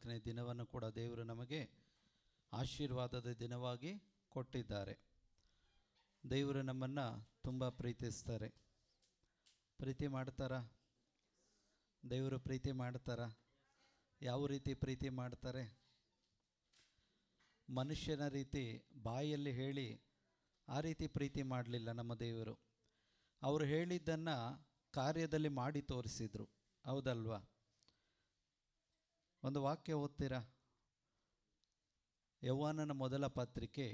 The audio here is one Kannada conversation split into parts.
14ನೇ ದಿನವನ್ನು ಕೂಡ ದೇವರು ನಮಗೆ ಆಶೀರ್ವಾದದ ದಿನವಾಗಿ ಕೊಟ್ಟಿದ್ದಾರೆ. ದೇವರು ನಮ್ಮನ್ನು ತುಂಬ ಪ್ರೀತಿಸ್ತಾರೆ. ಪ್ರೀತಿ ಮಾಡ್ತಾರಾ? ದೇವರು ಪ್ರೀತಿ ಮಾಡ್ತಾರಾ? ಯಾವ ರೀತಿ ಪ್ರೀತಿ ಮಾಡ್ತಾರೆ? ಮನುಷ್ಯನ ರೀತಿ ಬಾಯಲ್ಲಿ ಹೇಳಿ ಆ ರೀತಿ ಪ್ರೀತಿ ಮಾಡಲಿಲ್ಲ ನಮ್ಮ ದೇವರು. ಅವರು ಹೇಳಿದ್ದನ್ನು ಕಾರ್ಯದಲ್ಲಿ ಮಾಡಿ ತೋರಿಸಿದರು. ಹೌದಲ್ವಾ? ಒಂದು ವಾಕ್ಯ ಓದ್ತೀರಾ? ಯೋಹಾನನ ಮೊದಲ ಪತ್ರಿಕೆ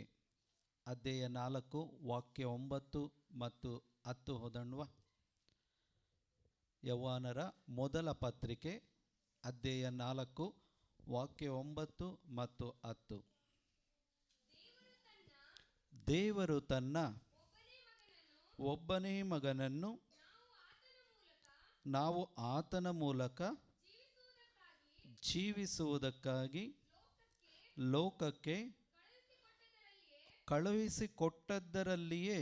ಅಧ್ಯಾಯ 4 ವಾಕ್ಯ 9 ಮತ್ತು 10 ಓದೋಣವಾ? ಯೋಹಾನರ ಮೊದಲ ಪತ್ರಿಕೆ ಅಧ್ಯಾಯ 4 ವಾಕ್ಯ 9 ಮತ್ತು 10. ದೇವರು ತನ್ನ ಒಬ್ಬನೇ ಮಗನನ್ನು ನಾವು ಆತನ ಮೂಲಕ ಜೀವಿಸುವುದಕ್ಕಾಗಿ ಲೋಕಕ್ಕೆ ಕಳುಹಿಸಿಕೊಟ್ಟದ್ದರಲ್ಲಿಯೇ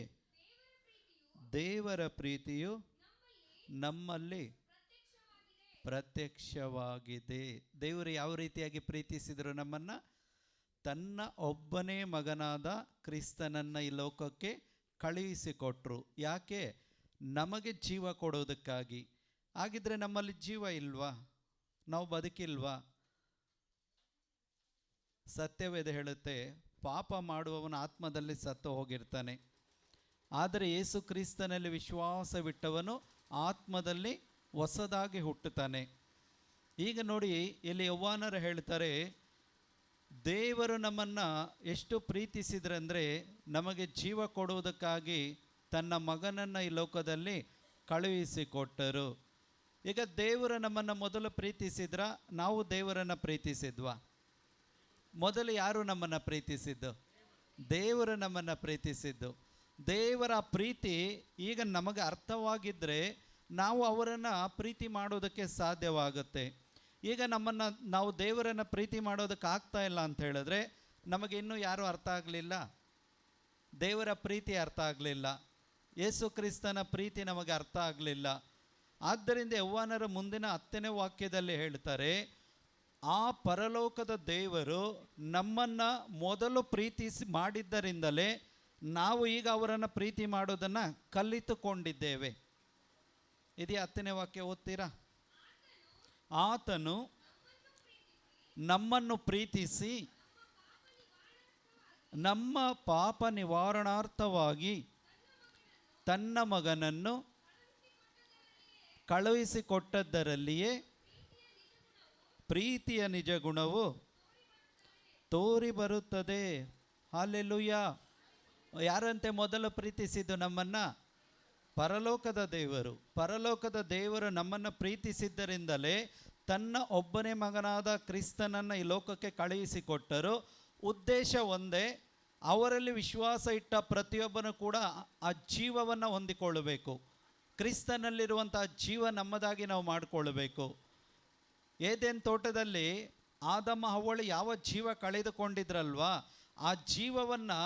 ದೇವರ ಪ್ರೀತಿಯು ನಮ್ಮಲ್ಲಿ ಪ್ರತ್ಯಕ್ಷವಾಗಿದೆ. ದೇವರು ಯಾವ ರೀತಿಯಾಗಿ ಪ್ರೀತಿಸಿದರು ನಮ್ಮನ್ನು? ತನ್ನ ಒಬ್ಬನೇ ಮಗನಾದ ಕ್ರಿಸ್ತನನ್ನು ಈ ಲೋಕಕ್ಕೆ ಕಳುಹಿಸಿಕೊಟ್ರು. ಯಾಕೆ? ನಮಗೆ ಜೀವ ಕೊಡೋದಕ್ಕಾಗಿ. ಹಾಗಿದ್ರೆ ನಮ್ಮಲ್ಲಿ ಜೀವ ಇಲ್ವಾ? ನಾವು ಬದುಕಿಲ್ವಾ? ಸತ್ಯವೇದ ಹೇಳುತ್ತೆ, ಪಾಪ ಮಾಡುವವನ ಆತ್ಮದಲ್ಲಿ ಸತ್ತು ಹೋಗಿರ್ತಾನೆ, ಆದರೆ ಯೇಸು ಕ್ರಿಸ್ತನಲ್ಲಿ ವಿಶ್ವಾಸವಿಟ್ಟವನು ಆತ್ಮದಲ್ಲಿ ಹೊಸದಾಗಿ ಹುಟ್ಟುತ್ತಾನೆ. ಈಗ ನೋಡಿ, ಇಲ್ಲಿ ಯೋಹಾನರು ಹೇಳ್ತಾರೆ, ದೇವರು ನಮ್ಮನ್ನು ಎಷ್ಟು ಪ್ರೀತಿಸಿದ್ರಂದರೆ ನಮಗೆ ಜೀವ ಕೊಡುವುದಕ್ಕಾಗಿ ತನ್ನ ಮಗನನ್ನು ಈ ಲೋಕದಲ್ಲಿ ಕಳುಹಿಸಿಕೊಟ್ಟರು. ಈಗ ದೇವರು ನಮ್ಮನ್ನು ಮೊದಲು ಪ್ರೀತಿಸಿದ್ರ? ನಾವು ದೇವರನ್ನು ಪ್ರೀತಿಸಿದ್ವಾ? ಮೊದಲು ಯಾರು ನಮ್ಮನ್ನು ಪ್ರೀತಿಸಿದ್ದು? ದೇವರು ನಮ್ಮನ್ನು ಪ್ರೀತಿಸಿದ್ದು. ದೇವರ ಪ್ರೀತಿ ಈಗ ನಮಗೆ ಅರ್ಥವಾಗಿದ್ದರೆ ನಾವು ಅವರನ್ನು ಪ್ರೀತಿ ಮಾಡೋದಕ್ಕೆ ಸಾಧ್ಯವಾಗುತ್ತೆ. ಈಗ ನಾವು ದೇವರನ್ನು ಪ್ರೀತಿ ಮಾಡೋದಕ್ಕೆ ಆಗ್ತಾ ಇಲ್ಲ ಅಂತ ಹೇಳಿದ್ರೆ ನಮಗೆ ಇನ್ನೂ ಯಾರೂ ಅರ್ಥ ಆಗಲಿಲ್ಲ, ದೇವರ ಪ್ರೀತಿ ಅರ್ಥ ಆಗಲಿಲ್ಲ, ಯೇಸು ಕ್ರಿಸ್ತನ ಪ್ರೀತಿ ನಮಗೆ ಅರ್ಥ ಆಗಲಿಲ್ಲ. ಆದ್ದರಿಂದ ಯೋಹಾನರ ಮುಂದಿನ 10ನೇ ವಾಕ್ಯದಲ್ಲಿ ಹೇಳ್ತಾರೆ, ಆ ಪರಲೋಕದ ದೇವರು ನಮ್ಮನ್ನು ಮೊದಲು ಪ್ರೀತಿಸಿ ಮಾಡಿದ್ದರಿಂದಲೇ ನಾವು ಈಗ ಅವರನ್ನು ಪ್ರೀತಿ ಮಾಡೋದನ್ನು ಕಲಿತುಕೊಂಡಿದ್ದೇವೆ. ಇದೆಯಾ? 10ನೇ ವಾಕ್ಯ ಓದ್ತೀರಾ? ಆತನು ನಮ್ಮನ್ನು ಪ್ರೀತಿಸಿ ನಮ್ಮ ಪಾಪ ನಿವಾರಣಾರ್ಥವಾಗಿ ತನ್ನ ಮಗನನ್ನು ಕಳುಹಿಸಿಕೊಟ್ಟದ್ದರಲ್ಲಿಯೇ ಪ್ರೀತಿಯ ನಿಜ ಗುಣವು ತೋರಿ ಬರುತ್ತದೆ. ಹಲ್ಲೆಲೂಯಾ! ಯಾರಂತೆ ಮೊದಲು ಪ್ರೀತಿಸಿದ್ದು ನಮ್ಮನ್ನು? ಪರಲೋಕದ ದೇವರು. ಪರಲೋಕದ ದೇವರು ನಮ್ಮನ್ನು ಪ್ರೀತಿಸಿದ್ದರಿಂದಲೇ ತನ್ನ ಒಬ್ಬನೇ ಮಗನಾದ ಕ್ರಿಸ್ತನನ್ನು ಈ ಲೋಕಕ್ಕೆ ಕಳುಹಿಸಿಕೊಟ್ಟರು. ಉದ್ದೇಶ ಒಂದೇ, ಅವರಲ್ಲಿ ವಿಶ್ವಾಸ ಇಟ್ಟ ಪ್ರತಿಯೊಬ್ಬನು ಕೂಡ ಆ ಜೀವವನ್ನು ಹೊಂದಿಕೊಳ್ಳಬೇಕು. ಕ್ರಿಸ್ತನಲ್ಲಿರುವಂಥ ಜೀವ ನಮ್ಮದಾಗಿ ನಾವು ಮಾಡಿಕೊಳ್ಳಬೇಕು. ಏದೇನ್ ತೋಟದಲ್ಲಿ ಆದಮ ಹವ್ವಳು ಯಾವ ಜೀವ ಕಳೆದುಕೊಂಡಿದ್ರಲ್ವಾ, ಆ ಜೀವವನ್ನು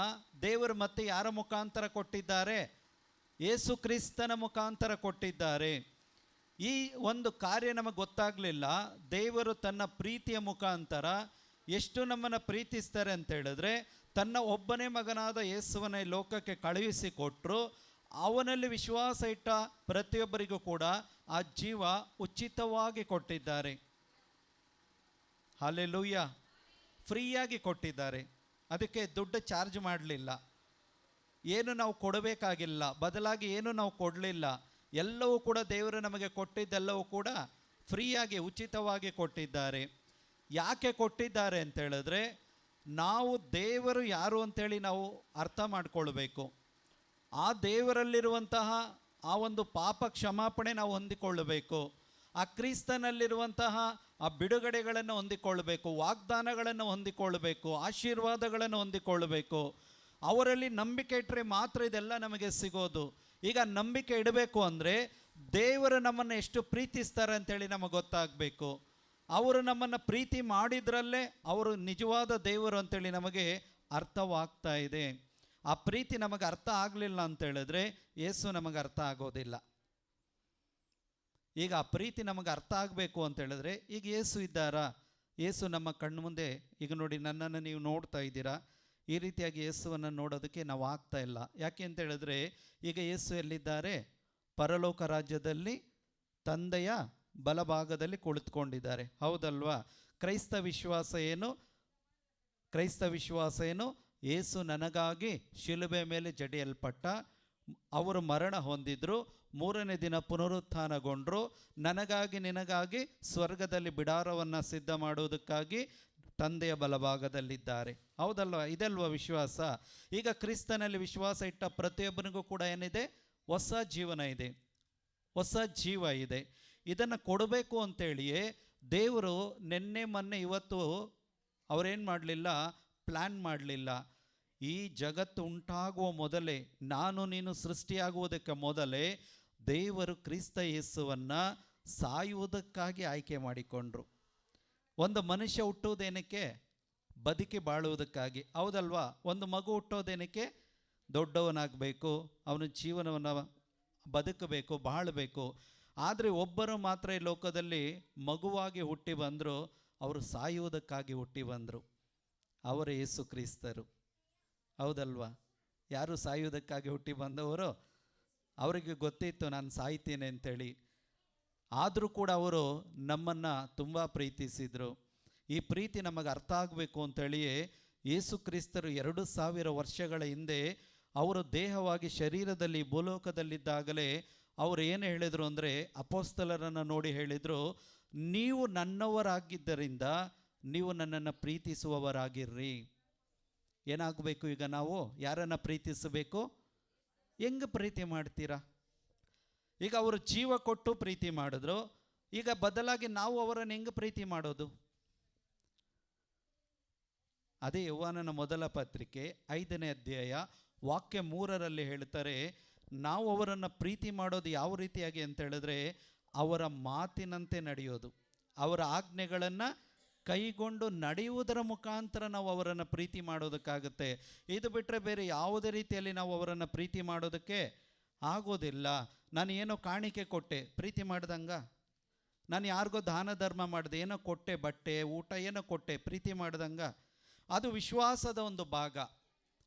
ದೇವರು ಮತ್ತೆ ಯಾರ ಮುಖಾಂತರ ಕೊಟ್ಟಿದ್ದಾರೆ? ಯೇಸು ಕ್ರಿಸ್ತನ ಮುಖಾಂತರ ಕೊಟ್ಟಿದ್ದಾರೆ. ಈ ಒಂದು ಕಾರ್ಯ ನಮಗೆ ಗೊತ್ತಾಗಲಿಲ್ಲ. ದೇವರು ತನ್ನ ಪ್ರೀತಿಯ ಮುಖಾಂತರ ಎಷ್ಟು ನಮ್ಮನ್ನು ಪ್ರೀತಿಸ್ತಾರೆ ಅಂತ ಹೇಳಿದ್ರೆ, ತನ್ನ ಒಬ್ಬನೇ ಮಗನಾದ ಯೇಸುವನ ಲೋಕಕ್ಕೆ ಕಳುಹಿಸಿಕೊಟ್ಟರು. ಅವನಲ್ಲಿ ವಿಶ್ವಾಸ ಇಟ್ಟ ಪ್ರತಿಯೊಬ್ಬರಿಗೂ ಕೂಡ ಆ ಜೀವ ಉಚಿತವಾಗಿ ಕೊಟ್ಟಿದ್ದಾರೆ. ಹಲ್ಲೆಲೂಯಾ! ಫ್ರೀಯಾಗಿ ಕೊಟ್ಟಿದ್ದಾರೆ. ಅದಕ್ಕೆ ದುಡ್ಡು ಚಾರ್ಜ್ ಮಾಡಲಿಲ್ಲ, ಏನು ನಾವು ಕೊಡಬೇಕಾಗಿಲ್ಲ, ಬದಲಾಗಿ ಏನು ನಾವು ಕೊಡಲಿಲ್ಲ. ಎಲ್ಲವೂ ಕೂಡ ದೇವರು ನಮಗೆ ಕೊಟ್ಟಿದ್ದೆಲ್ಲವೂ ಕೂಡ ಫ್ರೀಯಾಗಿ ಉಚಿತವಾಗಿ ಕೊಟ್ಟಿದ್ದಾರೆ. ಯಾಕೆ ಕೊಟ್ಟಿದ್ದಾರೆ ಅಂತ ಹೇಳಿದ್ರೆ, ನಾವು ದೇವರು ಯಾರು ಅಂಥೇಳಿ ನಾವು ಅರ್ಥ ಮಾಡಿಕೊಳ್ಬೇಕು. ಆ ದೇವರಲ್ಲಿರುವಂತಹ ಆ ಒಂದು ಪಾಪ ಕ್ಷಮಾಪಣೆ ನಾವು ಹೊಂದಿಕೊಳ್ಳಬೇಕು. ಆ ಕ್ರಿಸ್ತನಲ್ಲಿರುವಂತಹ ಆ ಬಿಡುಗಡೆಗಳನ್ನು ಹೊಂದಿಕೊಳ್ಳಬೇಕು, ವಾಗ್ದಾನಗಳನ್ನು ಹೊಂದಿಕೊಳ್ಳಬೇಕು, ಆಶೀರ್ವಾದಗಳನ್ನು ಹೊಂದಿಕೊಳ್ಳಬೇಕು. ಅವರಲ್ಲಿ ನಂಬಿಕೆ ಇಟ್ಟರೆ ಮಾತ್ರ ಇದೆಲ್ಲ ನಮಗೆ ಸಿಗೋದು. ಈಗ ನಂಬಿಕೆ ಇಡಬೇಕು ಅಂದರೆ ದೇವರು ನಮ್ಮನ್ನು ಎಷ್ಟು ಪ್ರೀತಿಸ್ತಾರೆ ಅಂಥೇಳಿ ನಮಗೆ ಗೊತ್ತಾಗಬೇಕು. ಅವರು ನಮ್ಮನ್ನು ಪ್ರೀತಿ ಮಾಡಿದ್ರಲ್ಲೇ ಅವರು ನಿಜವಾದ ದೇವರು ಅಂಥೇಳಿ ನಮಗೆ ಅರ್ಥವಾಗ್ತಾ ಇದೆ. ಆ ಪ್ರೀತಿ ನಮಗೆ ಅರ್ಥ ಆಗಲಿಲ್ಲ ಅಂತೇಳಿದ್ರೆ ಯೇಸು ನಮಗೆ ಅರ್ಥ ಆಗೋದಿಲ್ಲ. ಈಗ ಆ ಪ್ರೀತಿ ನಮಗೆ ಅರ್ಥ ಆಗಬೇಕು ಅಂತೇಳಿದ್ರೆ, ಈಗ ಯೇಸು ಇದ್ದಾರಾ? ಯೇಸು ನಮ್ಮ ಕಣ್ಣು ಮುಂದೆ, ಈಗ ನೋಡಿ ನನ್ನನ್ನು ನೀವು ನೋಡ್ತಾ ಇದ್ದೀರಾ, ಈ ರೀತಿಯಾಗಿ ಯೇಸುವನ್ನು ನೋಡೋದಕ್ಕೆ ನಾವು ಆಗ್ತಾ ಇಲ್ಲ. ಯಾಕೆ ಅಂತ ಹೇಳಿದ್ರೆ ಈಗ ಯೇಸು ಎಲ್ಲಿದ್ದಾರೆ? ಪರಲೋಕ ರಾಜ್ಯದಲ್ಲಿ ತಂದೆಯ ಬಲಭಾಗದಲ್ಲಿ ಕುಳಿತುಕೊಂಡಿದ್ದಾರೆ, ಹೌದಲ್ವಾ? ಕ್ರೈಸ್ತ ವಿಶ್ವಾಸ ಏನು? ಕ್ರೈಸ್ತ ವಿಶ್ವಾಸ ಏನು? ಯೇಸು ನನಗಾಗಿ ಶಿಲುಬೆ ಮೇಲೆ ಜಡಿಯಲ್ಪಟ್ಟ, ಅವರು ಮರಣ ಹೊಂದಿದ್ರು, ಮೂರನೇ ದಿನ ಪುನರುತ್ಥಾನಗೊಂಡರು, ನನಗಾಗಿ ನಿನಗಾಗಿ ಸ್ವರ್ಗದಲ್ಲಿ ಬಿಡಾರವನ್ನು ಸಿದ್ಧ ಮಾಡುವುದಕ್ಕಾಗಿ ತಂದೆಯ ಬಲಭಾಗದಲ್ಲಿದ್ದಾರೆ, ಹೌದಲ್ವ? ಇದಲ್ವ ವಿಶ್ವಾಸ? ಈಗ ಕ್ರಿಸ್ತನಲ್ಲಿ ವಿಶ್ವಾಸ ಇಟ್ಟ ಪ್ರತಿಯೊಬ್ಬನಿಗೂ ಕೂಡ ಏನಿದೆ? ಹೊಸ ಜೀವನ ಇದೆ, ಹೊಸ ಜೀವ ಇದೆ. ಇದನ್ನು ಕೊಡಬೇಕು ಅಂತೇಳಿಯೇ ದೇವರು ನಿನ್ನೆ ಮೊನ್ನೆ ಇವತ್ತು ಅವರೇನು ಮಾಡಲಿಲ್ಲ? ಪ್ಲ್ಯಾನ್ ಮಾಡಲಿಲ್ಲ. ಈ ಜಗತ್ತು ಉಂಟಾಗುವ ಮೊದಲೇ, ನಾನು ನೀನು ಸೃಷ್ಟಿಯಾಗುವುದಕ್ಕೆ ಮೊದಲೇ ದೇವರು ಕ್ರಿಸ್ತ ಯೇಸುವನ್ನು ಸಾಯುವುದಕ್ಕಾಗಿ ಆಯ್ಕೆ ಮಾಡಿಕೊಂಡ್ರು. ಒಂದು ಮನುಷ್ಯ ಹುಟ್ಟುವುದೇನಕ್ಕೆ? ಬದುಕಿ ಬಾಳುವುದಕ್ಕಾಗಿ, ಹೌದಲ್ವಾ? ಒಂದು ಮಗು ಹುಟ್ಟೋದೇನಕ್ಕೆ? ದೊಡ್ಡವನಾಗಬೇಕು, ಅವನ ಜೀವನವನ್ನು ಬದುಕಬೇಕು, ಬಾಳಬೇಕು. ಆದರೆ ಒಬ್ಬರು ಮಾತ್ರ ಈ ಲೋಕದಲ್ಲಿ ಮಗುವಾಗಿ ಹುಟ್ಟಿ ಬಂದರು, ಅವರು ಸಾಯುವುದಕ್ಕಾಗಿ ಹುಟ್ಟಿ ಬಂದರು. ಅವರು ಯೇಸು ಕ್ರಿಸ್ತರು, ಹೌದಲ್ವಾ? ಯಾರು ಸಾಯುವುದಕ್ಕಾಗಿ ಹುಟ್ಟಿ ಬಂದವರು? ಅವರಿಗೆ ಗೊತ್ತಿತ್ತು ನಾನು ಸಾಯ್ತೀನಿ ಅಂತೇಳಿ. ಆದರೂ ಕೂಡ ಅವರು ನಮ್ಮನ್ನು ತುಂಬ ಪ್ರೀತಿಸಿದರು. ಈ ಪ್ರೀತಿ ನಮಗೆ ಅರ್ಥ ಆಗಬೇಕು ಅಂತೇಳಿಯೇ ಯೇಸು ಕ್ರಿಸ್ತರು 2000 ವರ್ಷಗಳ ಹಿಂದೆ ಅವರು ದೇಹವಾಗಿ ಶರೀರದಲ್ಲಿ ಭೂಲೋಕದಲ್ಲಿದ್ದಾಗಲೇ ಅವರು ಏನು ಹೇಳಿದರು ಅಂದರೆ, ಅಪೊಸ್ತಲರನ್ನು ನೋಡಿ ಹೇಳಿದರು, ನೀವು ನನ್ನವರಾಗಿದ್ದರಿಂದ ನೀವು ನನ್ನನ್ನು ಪ್ರೀತಿಸುವವರಾಗಿರ್ರಿ. ಏನಾಗಬೇಕು? ಈಗ ನಾವು ಯಾರನ್ನು ಪ್ರೀತಿಸಬೇಕು? ಹೆಂಗೆ ಪ್ರೀತಿ ಮಾಡ್ತೀರಾ? ಈಗ ಅವರು ಜೀವ ಕೊಟ್ಟು ಪ್ರೀತಿ ಮಾಡಿದ್ರು, ಈಗ ಬದಲಾಗಿ ನಾವು ಅವರನ್ನು ಹೆಂಗೆ ಪ್ರೀತಿ ಮಾಡೋದು? ಅದೇ ಯೋಹಾನನ ಮೊದಲ ಪತ್ರಿಕೆ 5ನೇ ಅಧ್ಯಾಯ ವಾಕ್ಯ 3ರಲ್ಲಿ ಹೇಳ್ತಾರೆ, ನಾವು ಅವರನ್ನು ಪ್ರೀತಿ ಮಾಡೋದು ಯಾವ ರೀತಿಯಾಗಿ ಅಂತ ಹೇಳಿದ್ರೆ, ಅವರ ಮಾತಿನಂತೆ ನಡೆಯೋದು, ಅವರ ಆಜ್ಞೆಗಳನ್ನು ಕೈಗೊಂಡು ನಡೆಯುವುದರ ಮುಖಾಂತರ ನಾವು ಅವರನ್ನು ಪ್ರೀತಿ ಮಾಡೋದಕ್ಕಾಗುತ್ತೆ. ಇದು ಬಿಟ್ಟರೆ ಬೇರೆ ಯಾವುದೇ ರೀತಿಯಲ್ಲಿ ನಾವು ಅವರನ್ನು ಪ್ರೀತಿ ಮಾಡೋದಕ್ಕೆ ಆಗೋದಿಲ್ಲ. ನಾನು ಏನೋ ಕಾಣಿಕೆ ಕೊಟ್ಟೆ, ಪ್ರೀತಿ ಮಾಡ್ದಂಗ? ನಾನು ಯಾರಿಗೋ ದಾನ ಧರ್ಮ ಮಾಡಿದೆ, ಏನೋ ಕೊಟ್ಟೆ, ಬಟ್ಟೆ ಊಟ ಏನೋ ಕೊಟ್ಟೆ, ಪ್ರೀತಿ ಮಾಡ್ದಂಗ? ಅದು ವಿಶ್ವಾಸದ ಒಂದು ಭಾಗ,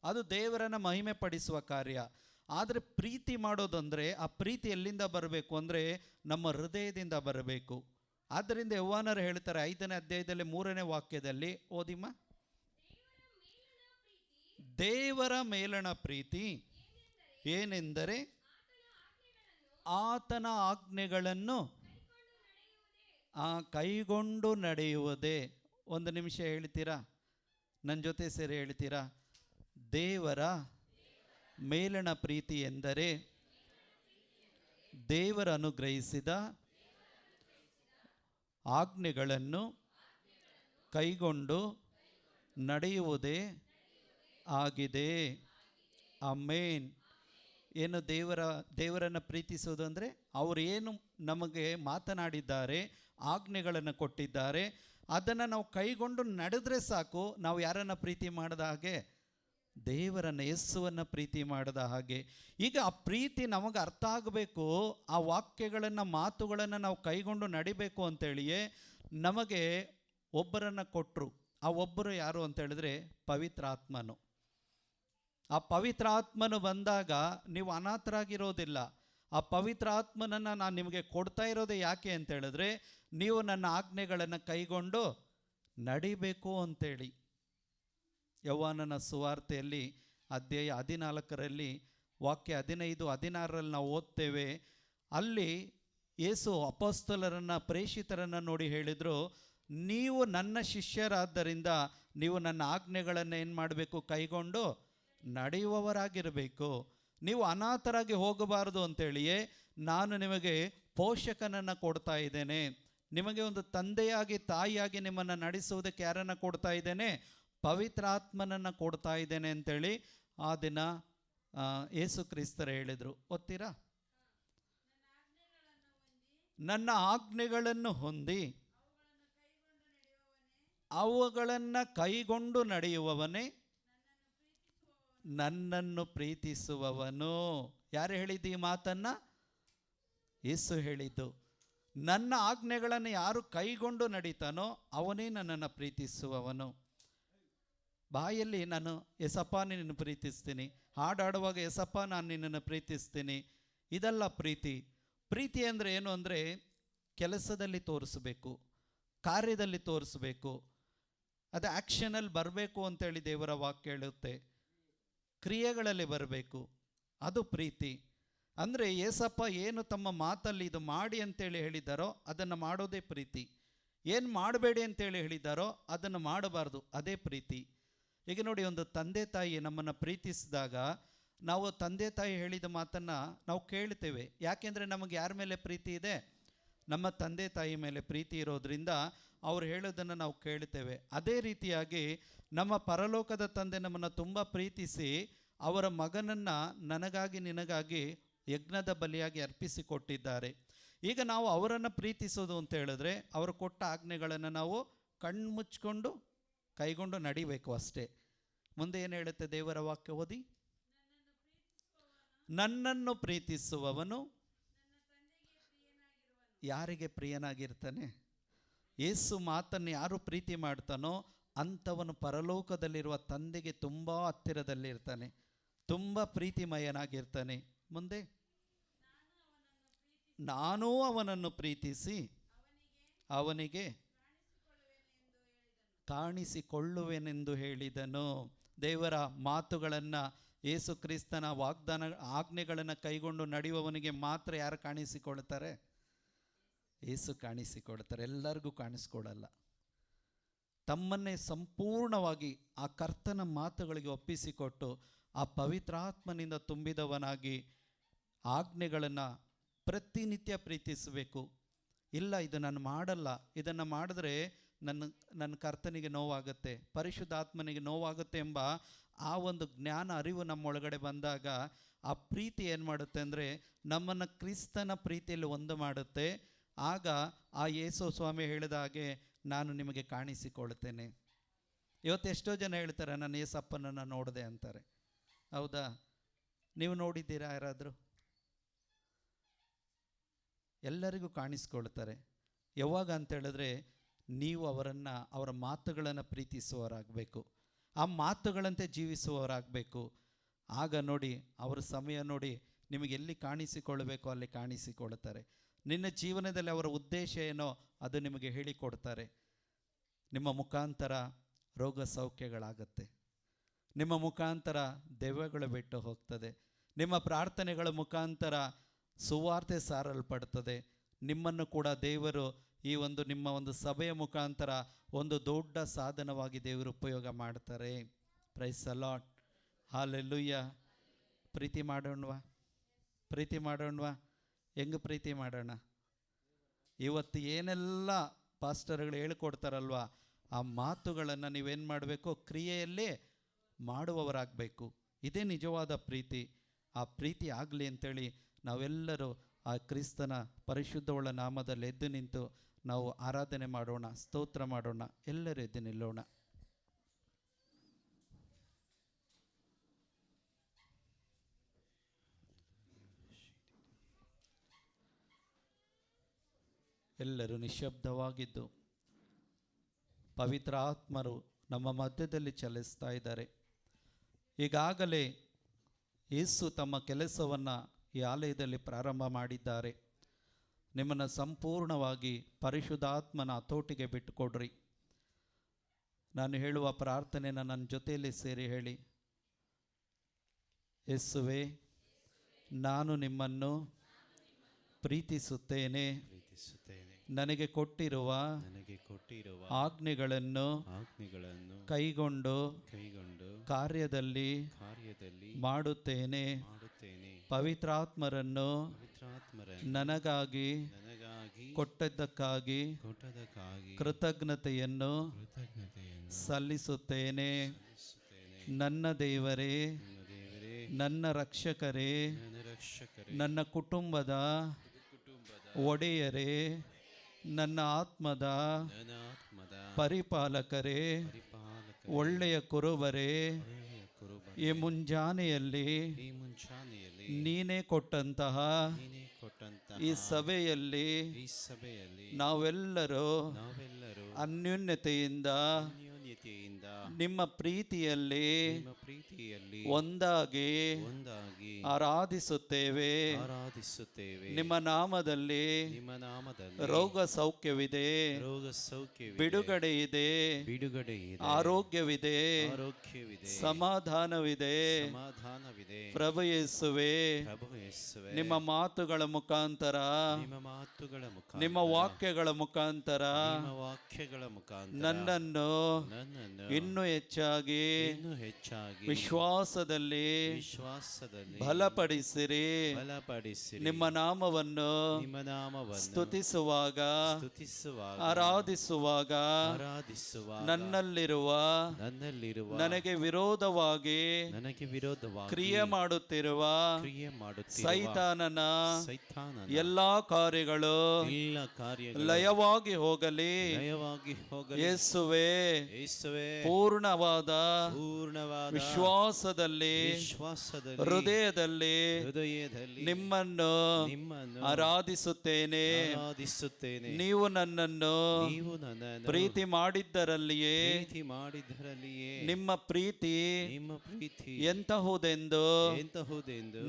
ಅದು ದೇವರನ್ನು ಮಹಿಮೆ ಪಡಿಸುವ ಕಾರ್ಯ. ಆದರೆ ಪ್ರೀತಿ ಮಾಡೋದಂದರೆ, ಆ ಪ್ರೀತಿ ಎಲ್ಲಿಂದ ಬರಬೇಕು ಅಂದರೆ ನಮ್ಮ ಹೃದಯದಿಂದ ಬರಬೇಕು. ಆದ್ದರಿಂದ ಯೋಹಾನರು ಹೇಳ್ತಾರೆ 5ನೇ ಅಧ್ಯಾಯದಲ್ಲಿ 3ನೇ ವಾಕ್ಯದಲ್ಲಿ, ಓದಿಮ್ಮ. ದೇವರ ಮೇಲಣ ಪ್ರೀತಿ ಏನೆಂದರೆ ಆತನ ಆಜ್ಞೆಗಳನ್ನು ಕೈಗೊಂಡು ನಡೆಯುವುದೇ. ಒಂದು ನಿಮಿಷ ಹೇಳ್ತೀರಾ? ನನ್ನ ಜೊತೆ ಸೇರಿ ಹೇಳ್ತೀರಾ? ದೇವರ ಮೇಲಣ ಪ್ರೀತಿ ಎಂದರೆ ದೇವರ ಅನುಗ್ರಹಿಸಿದ ಆಜ್ಞೆಗಳನ್ನು ಕೈಗೊಂಡು ನಡೆಯುವುದೇ ಆಗಿದೆ. ಆಮೇನ್. ಏನು ದೇವರನ್ನು ಪ್ರೀತಿಸೋದು ಅಂದರೆ, ಅವರು ಏನು ನಮಗೆ ಮಾತನಾಡಿದ್ದಾರೆ, ಆಜ್ಞೆಗಳನ್ನು ಕೊಟ್ಟಿದ್ದಾರೆ, ಅದನ್ನು ನಾವು ಕೈಗೊಂಡು ನಡೆದ್ರೆ ಸಾಕು. ನಾವು ಯಾರನ್ನು ಪ್ರೀತಿ ಮಾಡಿದ ಹಾಗೆ? ದೇವರನ್ನು, ಯೇಸುವನ್ನು ಪ್ರೀತಿ ಮಾಡಿದ ಹಾಗೆ. ಈಗ ಆ ಪ್ರೀತಿ ನಮಗೆ ಅರ್ಥ ಆಗಬೇಕು, ಆ ವಾಕ್ಯಗಳನ್ನು ಮಾತುಗಳನ್ನು ನಾವು ಕೈಗೊಂಡು ನಡಿಬೇಕು ಅಂತೇಳಿಯೇ ನಮಗೆ ಒಬ್ಬರನ್ನು ಕೊಟ್ಟರು. ಆ ಒಬ್ಬರು ಯಾರು ಅಂತ ಹೇಳಿದ್ರೆ ಪವಿತ್ರಾತ್ಮನು. ಆ ಪವಿತ್ರಾತ್ಮನು ಬಂದಾಗ ನೀವು ಅನಾಥರಾಗಿರೋದಿಲ್ಲ. ಆ ಪವಿತ್ರಾತ್ಮನನ್ನು ನಾನು ನಿಮಗೆ ಕೊಡ್ತಾ ಇರೋದೇ ಯಾಕೆ ಅಂತ ಹೇಳಿದ್ರೆ, ನೀವು ನನ್ನ ಆಜ್ಞೆಗಳನ್ನು ಕೈಗೊಂಡು ನಡಿಬೇಕು ಅಂತೇಳಿ. ಯೋಹಾನನ ಸುವಾರ್ತೆಯಲ್ಲಿ ಅಧ್ಯಾಯ 14ರಲ್ಲಿ ವಾಕ್ಯ 15, 16ರಲ್ಲಿ ನಾವು ಓದ್ತೇವೆ. ಅಲ್ಲಿ ಯೇಸು ಅಪೊಸ್ತಲರನ್ನು, ಪ್ರೇಷಿತರನ್ನು ನೋಡಿ ಹೇಳಿದರು, ನೀವು ನನ್ನ ಶಿಷ್ಯರಾದ್ದರಿಂದ ನೀವು ನನ್ನ ಆಜ್ಞೆಗಳನ್ನು ಏನು ಮಾಡಬೇಕು? ಕೈಗೊಂಡು ನಡೆಯುವವರಾಗಿರಬೇಕು. ನೀವು ಅನಾಥರಾಗಿ ಹೋಗಬಾರದು ಅಂತೇಳಿಯೇ ನಾನು ನಿಮಗೆ ಪೋಷಕನನ್ನು ಕೊಡ್ತಾ ಇದ್ದೇನೆ. ನಿಮಗೆ ಒಂದು ತಂದೆಯಾಗಿ ತಾಯಿಯಾಗಿ ನಿಮ್ಮನ್ನು ನಡೆಸುವುದಕ್ಕೆ ಯಾರನ್ನು ಕೊಡ್ತಾ ಇದ್ದೇನೆ? ಪವಿತ್ರಾತ್ಮನನ್ನು ಕೊಡ್ತಾ ಇದ್ದೇನೆ ಅಂತೇಳಿ ಆ ದಿನ ಯೇಸು ಕ್ರಿಸ್ತರು ಹೇಳಿದರು. ಓದ್ತೀರಾ? ನನ್ನ ಆಜ್ಞೆಗಳನ್ನು ಹೊಂದಿ ಅವುಗಳನ್ನು ಕೈಗೊಂಡು ನಡೆಯುವವನೇ ನನ್ನನ್ನು ಪ್ರೀತಿಸುವವನು. ಯಾರು ಹೇಳಿದ್ದು ಈ ಮಾತನ್ನು? ಯೇಸು ಹೇಳಿದ್ದು. ನನ್ನ ಆಜ್ಞೆಗಳನ್ನು ಯಾರು ಕೈಗೊಂಡು ನಡೀತಾನೋ ಅವನೇ ನನ್ನನ್ನು ಪ್ರೀತಿಸುವವನು. ಬಾಯಲ್ಲಿ ನಾನು ಎಸಪ್ಪ ನಿನ್ನನ್ನು ಪ್ರೀತಿಸ್ತೀನಿ, ಹಾಡಾಡುವಾಗ ಎಸಪ್ಪ ನಾನು ನಿನ್ನನ್ನು ಪ್ರೀತಿಸ್ತೀನಿ, ಇದಲ್ಲ ಪ್ರೀತಿ. ಪ್ರೀತಿ ಅಂದರೆ ಏನು ಅಂದರೆ ಕೆಲಸದಲ್ಲಿ ತೋರಿಸಬೇಕು, ಕಾರ್ಯದಲ್ಲಿ ತೋರಿಸಬೇಕು, ಅದು ಆ್ಯಕ್ಷನಲ್ಲಿ ಬರಬೇಕು ಅಂತೇಳಿ ದೇವರ ವಾಕ್ಯ ಹೇಳುತ್ತೆ. ಕ್ರಿಯೆಗಳಲ್ಲಿ ಬರಬೇಕು, ಅದು ಪ್ರೀತಿ. ಅಂದರೆ ಏಸಪ್ಪ ಏನು ತಮ್ಮ ಮಾತಲ್ಲಿ ಇದು ಮಾಡಿ ಅಂತೇಳಿ ಹೇಳಿದ್ದಾರೋ ಅದನ್ನು ಮಾಡೋದೇ ಪ್ರೀತಿ. ಏನು ಮಾಡಬೇಡಿ ಅಂತೇಳಿ ಹೇಳಿದ್ದಾರೋ ಅದನ್ನು ಮಾಡಬಾರ್ದು, ಅದೇ ಪ್ರೀತಿ. ಈಗ ನೋಡಿ, ಒಂದು ತಂದೆ ತಾಯಿ ನಮ್ಮನ್ನು ಪ್ರೀತಿಸಿದಾಗ ನಾವು ತಂದೆ ತಾಯಿ ಹೇಳಿದ ಮಾತನ್ನು ನಾವು ಕೇಳ್ತೇವೆ. ಯಾಕೆಂದರೆ ನಮಗೆ ಯಾರ ಮೇಲೆ ಪ್ರೀತಿ ಇದೆ? ನಮ್ಮ ತಂದೆ ತಾಯಿ ಮೇಲೆ ಪ್ರೀತಿ ಇರೋದ್ರಿಂದ ಅವ್ರು ಹೇಳೋದನ್ನು ನಾವು ಕೇಳ್ತೇವೆ. ಅದೇ ರೀತಿಯಾಗಿ ನಮ್ಮ ಪರಲೋಕದ ತಂದೆ ನಮ್ಮನ್ನು ತುಂಬ ಪ್ರೀತಿಸಿ ಅವರ ಮಗನನ್ನು ನನಗಾಗಿ ನಿನಗಾಗಿ ಯಜ್ಞದ ಬಲಿಯಾಗಿ ಅರ್ಪಿಸಿಕೊಟ್ಟಿದ್ದಾರೆ. ಈಗ ನಾವು ಅವರನ್ನು ಪ್ರೀತಿಸೋದು ಅಂತ ಹೇಳಿದ್ರೆ ಅವರು ಕೊಟ್ಟ ಆಜ್ಞೆಗಳನ್ನು ನಾವು ಕಣ್ಮುಚ್ಕೊಂಡು ಕೈಗೊಂಡು ನಡಿಬೇಕು ಅಷ್ಟೇ. ಮುಂದೆ ಏನು ಹೇಳುತ್ತೆ ದೇವರ ವಾಕ್ಯ ಓದಿ? ನನ್ನನ್ನು ಪ್ರೀತಿಸುವವನು ಯಾರಿಗೆ ಪ್ರಿಯನಾಗಿರ್ತಾನೆ? ಯೇಸು ಮಾತನ್ನು ಯಾರು ಪ್ರೀತಿ ಮಾಡ್ತಾನೋ ಅಂಥವನು ಪರಲೋಕದಲ್ಲಿರುವ ತಂದೆಗೆ ತುಂಬ ಹತ್ತಿರದಲ್ಲಿರ್ತಾನೆ, ತುಂಬ ಪ್ರೀತಿಮಯನಾಗಿರ್ತಾನೆ. ಮುಂದೆ, ನಾನೂ ಅವನನ್ನು ಪ್ರೀತಿಸಿ ಅವನಿಗೆ ಕಾಣಿಸಿಕೊಳ್ಳುವೆನೆಂದು ಹೇಳಿದನು. ದೇವರ ಮಾತುಗಳನ್ನು, ಯೇಸು ಕ್ರಿಸ್ತನ ವಾಗ್ದಾನ ಆಜ್ಞೆಗಳನ್ನು ಕೈಗೊಂಡು ನಡೆಯುವವನಿಗೆ ಮಾತ್ರ ಯಾರು ಕಾಣಿಸಿಕೊಳ್ತಾರೆ? ಯೇಸು ಕಾಣಿಸಿಕೊಡ್ತಾರೆ, ಎಲ್ಲರಿಗೂ ಕಾಣಿಸ್ಕೊಡಲ್ಲ. ತಮ್ಮನ್ನೇ ಸಂಪೂರ್ಣವಾಗಿ ಆ ಕರ್ತನ ಮಾತುಗಳಿಗೆ ಒಪ್ಪಿಸಿಕೊಟ್ಟು ಆ ಪವಿತ್ರಾತ್ಮನಿಂದ ತುಂಬಿದವನಾಗಿ ಆಜ್ಞೆಗಳನ್ನು ಪ್ರತಿನಿತ್ಯ ಪ್ರೀತಿಸಬೇಕು. ಇಲ್ಲ, ಇದು ನಾನು ಮಾಡಲ್ಲ, ಇದನ್ನು ಮಾಡಿದ್ರೆ ನನ್ನ ಕರ್ತನಿಗೆ ನೋವಾಗುತ್ತೆ, ಪರಿಶುದ್ಧಾತ್ಮನಿಗೆ ನೋವಾಗುತ್ತೆ ಎಂಬ ಆ ಒಂದು ಜ್ಞಾನ ಅರಿವು ನಮ್ಮೊಳಗಡೆ ಬಂದಾಗ ಆ ಪ್ರೀತಿ ಏನು ಮಾಡುತ್ತೆ ಅಂದರೆ ನಮ್ಮನ್ನು ಕ್ರಿಸ್ತನ ಪ್ರೀತಿಯಲ್ಲಿ ಒಂದು ಮಾಡುತ್ತೆ. ಆಗ ಆ ಯೇಸು ಸ್ವಾಮಿ ಹೇಳಿದ ಹಾಗೆ ನಾನು ನಿಮಗೆ ಕಾಣಿಸಿಕೊಳ್ತೇನೆ. ಇವತ್ತು ಎಷ್ಟೋ ಜನ ಹೇಳ್ತಾರೆ ನಾನು ಯೇಸಪ್ಪನನ್ನು ನೋಡಿದೆ ಅಂತಾರೆ. ಹೌದಾ? ನೀವು ನೋಡಿದ್ದೀರಾ ಯಾರಾದರೂ? ಎಲ್ಲರಿಗೂ ಕಾಣಿಸ್ಕೊಳ್ತಾರೆ. ಯಾವಾಗ ಅಂತೇಳಿದ್ರೆ ನೀವು ಅವರ ಮಾತುಗಳನ್ನು ಪ್ರೀತಿಸುವವರಾಗಬೇಕು, ಆ ಮಾತುಗಳಂತೆ ಜೀವಿಸುವವರಾಗಬೇಕು. ಆಗ ನೋಡಿ, ಅವರ ಸಮಯ ನೋಡಿ ನಿಮಗೆ ಎಲ್ಲಿ ಕಾಣಿಸಿಕೊಳ್ಳಬೇಕು ಅಲ್ಲಿ ಕಾಣಿಸಿಕೊಳ್ತಾರೆ. ನಿನ್ನ ಜೀವನದಲ್ಲಿ ಅವರ ಉದ್ದೇಶ ಏನೋ ಅದು ನಿಮಗೆ ಹೇಳಿಕೊಡ್ತಾರೆ. ನಿಮ್ಮ ಮುಖಾಂತರ ರೋಗ ಸೌಖ್ಯಗಳಾಗತ್ತೆ, ನಿಮ್ಮ ಮುಖಾಂತರ ದೆವ್ವಗಳು ಬಿಟ್ಟು ಹೋಗ್ತದೆ, ನಿಮ್ಮ ಪ್ರಾರ್ಥನೆಗಳ ಮುಖಾಂತರ ಸುವಾರ್ತೆ ಸಾರಲ್ಪಡ್ತದೆ. ನಿಮ್ಮನ್ನು ಕೂಡ ದೇವರು ಈ ಒಂದು ನಿಮ್ಮ ಒಂದು ಸಭೆಯ ಮುಖಾಂತರ ಒಂದು ದೊಡ್ಡ ಸಾಧನವಾಗಿ ದೇವರು ಉಪಯೋಗ ಮಾಡ್ತಾರೆ. Praise the lord, hallelujah. ಪ್ರೀತಿ ಮಾಡೋಣವಾ? ಪ್ರೀತಿ ಮಾಡೋಣವಾ? ಹೆಂಗೆ ಪ್ರೀತಿ ಮಾಡೋಣ? ಇವತ್ತು ಏನೆಲ್ಲ ಪಾಸ್ಟರ್ಗಳು ಹೇಳ್ಕೊಡ್ತಾರಲ್ವ, ಆ ಮಾತುಗಳನ್ನು ನೀವೇನು ಮಾಡಬೇಕು? ಕ್ರಿಯೆಯಲ್ಲೇ ಮಾಡುವವರಾಗಬೇಕು. ಇದೇ ನಿಜವಾದ ಪ್ರೀತಿ. ಆ ಪ್ರೀತಿ ಆಗಲಿ ಅಂತೇಳಿ ನಾವೆಲ್ಲರೂ ಆ ಕ್ರಿಸ್ತನ ಪರಿಶುದ್ಧವುಳ್ಳ ನಾಮದಲ್ಲಿ ಎದ್ದು ನಿಂತು ನಾವು ಆರಾಧನೆ ಮಾಡೋಣ, ಸ್ತೋತ್ರ ಮಾಡೋಣ. ಎಲ್ಲರೂ ಎದ್ದು ನಿಲ್ಲೋಣ. ಎಲ್ಲರೂ ನಿಶ್ಶಬ್ದವಾಗಿದ್ದು ಪವಿತ್ರ ಆತ್ಮರು ನಮ್ಮ ಮಧ್ಯದಲ್ಲಿ ಚಲಿಸ್ತಾ ಇದ್ದಾರೆ. ಈಗಾಗಲೇ ಯೇಸು ತಮ್ಮ ಕೆಲಸವನ್ನು ಈ ಆಲಯದಲ್ಲಿ ಪ್ರಾರಂಭ ಮಾಡಿದ್ದಾರೆ. ನಿಮ್ಮನ್ನು ಸಂಪೂರ್ಣವಾಗಿ ಪರಿಶುದ್ಧಾತ್ಮನ ಹತೋಟಿಗೆ ಬಿಟ್ಟುಕೊಡ್ರಿ. ನಾನು ಹೇಳುವ ಪ್ರಾರ್ಥನೆನ ನನ್ನ ಜೊತೆಯಲ್ಲಿ ಸೇರಿ ಹೇಳಿ. ಯೇಸುವೇ, ನಾನು ನಿಮ್ಮನ್ನು ಪ್ರೀತಿಸುತ್ತೇನೆ. ನನಗೆ ಕೊಟ್ಟಿರುವ ಆಜ್ಞೆಗಳನ್ನು ಕೈಗೊಂಡು ಕಾರ್ಯದಲ್ಲಿ ಮಾಡುತ್ತೇನೆ. ಪವಿತ್ರಾತ್ಮರನ್ನು ನನಗಾಗಿ ಕೊಟ್ಟದ್ದಕ್ಕಾಗಿ ಕೃತಜ್ಞತೆಯನ್ನು ಸಲ್ಲಿಸುತ್ತೇನೆ. ನನ್ನ ದೇವರೇ, ನನ್ನ ರಕ್ಷಕರೇ, ನನ್ನ ಕುಟುಂಬದ ಒಡೆಯರೇ, ನನ್ನ ಆತ್ಮದ ಪರಿಪಾಲಕರೇ, ಒಳ್ಳೆಯ ಕುರುಬರೇ, ಈ ಮುಂಜಾನೆಯಲ್ಲಿ ನೀನೇ ಕೊಟ್ಟಂತಹ ಈ ಸಭೆಯಲ್ಲಿ ನಾವೆಲ್ಲರೂ ಅನ್ಯೋನ್ಯತೆಯಿಂದ ನಿಮ್ಮ ಪ್ರೀತಿಯಲ್ಲಿ ಒಂದಾಗಿ ಆರಾಧಿಸುತ್ತೇವೆ. ನಿಮ್ಮ ನಾಮದಲ್ಲಿ ರೋಗ ಸೌಖ್ಯವಿದೆ, ಬಿಡುಗಡೆ ಇದೆ, ಆರೋಗ್ಯವಿದೆ, ಸಮಾಧಾನವಿದೆ. ಪ್ರಭು ಯೇಸುವೇ, ನಿಮ್ಮ ಮಾತುಗಳ ಮುಖಾಂತರ, ನಿಮ್ಮ ವಾಕ್ಯಗಳ ಮುಖಾಂತರ ನನ್ನನ್ನು ಇನ್ನೂ ಹೆಚ್ಚಾಗಿ ವಿಶ್ವಾಸದಲ್ಲಿ ಬಲಪಡಿಸಿರಿ. ನಿಮ್ಮ ನಾಮವನ್ನು ಸ್ತುತಿಸುವಾಗ, ಆರಾಧಿಸುವಾಗ ನನ್ನಲ್ಲಿರುವ ನನಗೆ ವಿರೋಧವಾಗಿ ಕ್ರಿಯೆ ಮಾಡುತ್ತಿರುವ ಸೈತಾನನ ಎಲ್ಲಾ ಕಾರ್ಯಗಳು ಲಯವಾಗಿ ಹೋಗಲಿ. ಯೇಸುವೇ, ಪೂರ್ಣವಾದ ವಿಶ್ವಾಸದಲ್ಲಿ ಹೃದಯದಲ್ಲಿ ನಿಮ್ಮನ್ನು ಆರಾಧಿಸುತ್ತೇನೆ. ನೀವು ನನ್ನನ್ನು ಪ್ರೀತಿ ಮಾಡಿದ್ದರಲ್ಲಿಯೇ ನಿಮ್ಮ ಪ್ರೀತಿ ಎಂತಹುದೆಂದು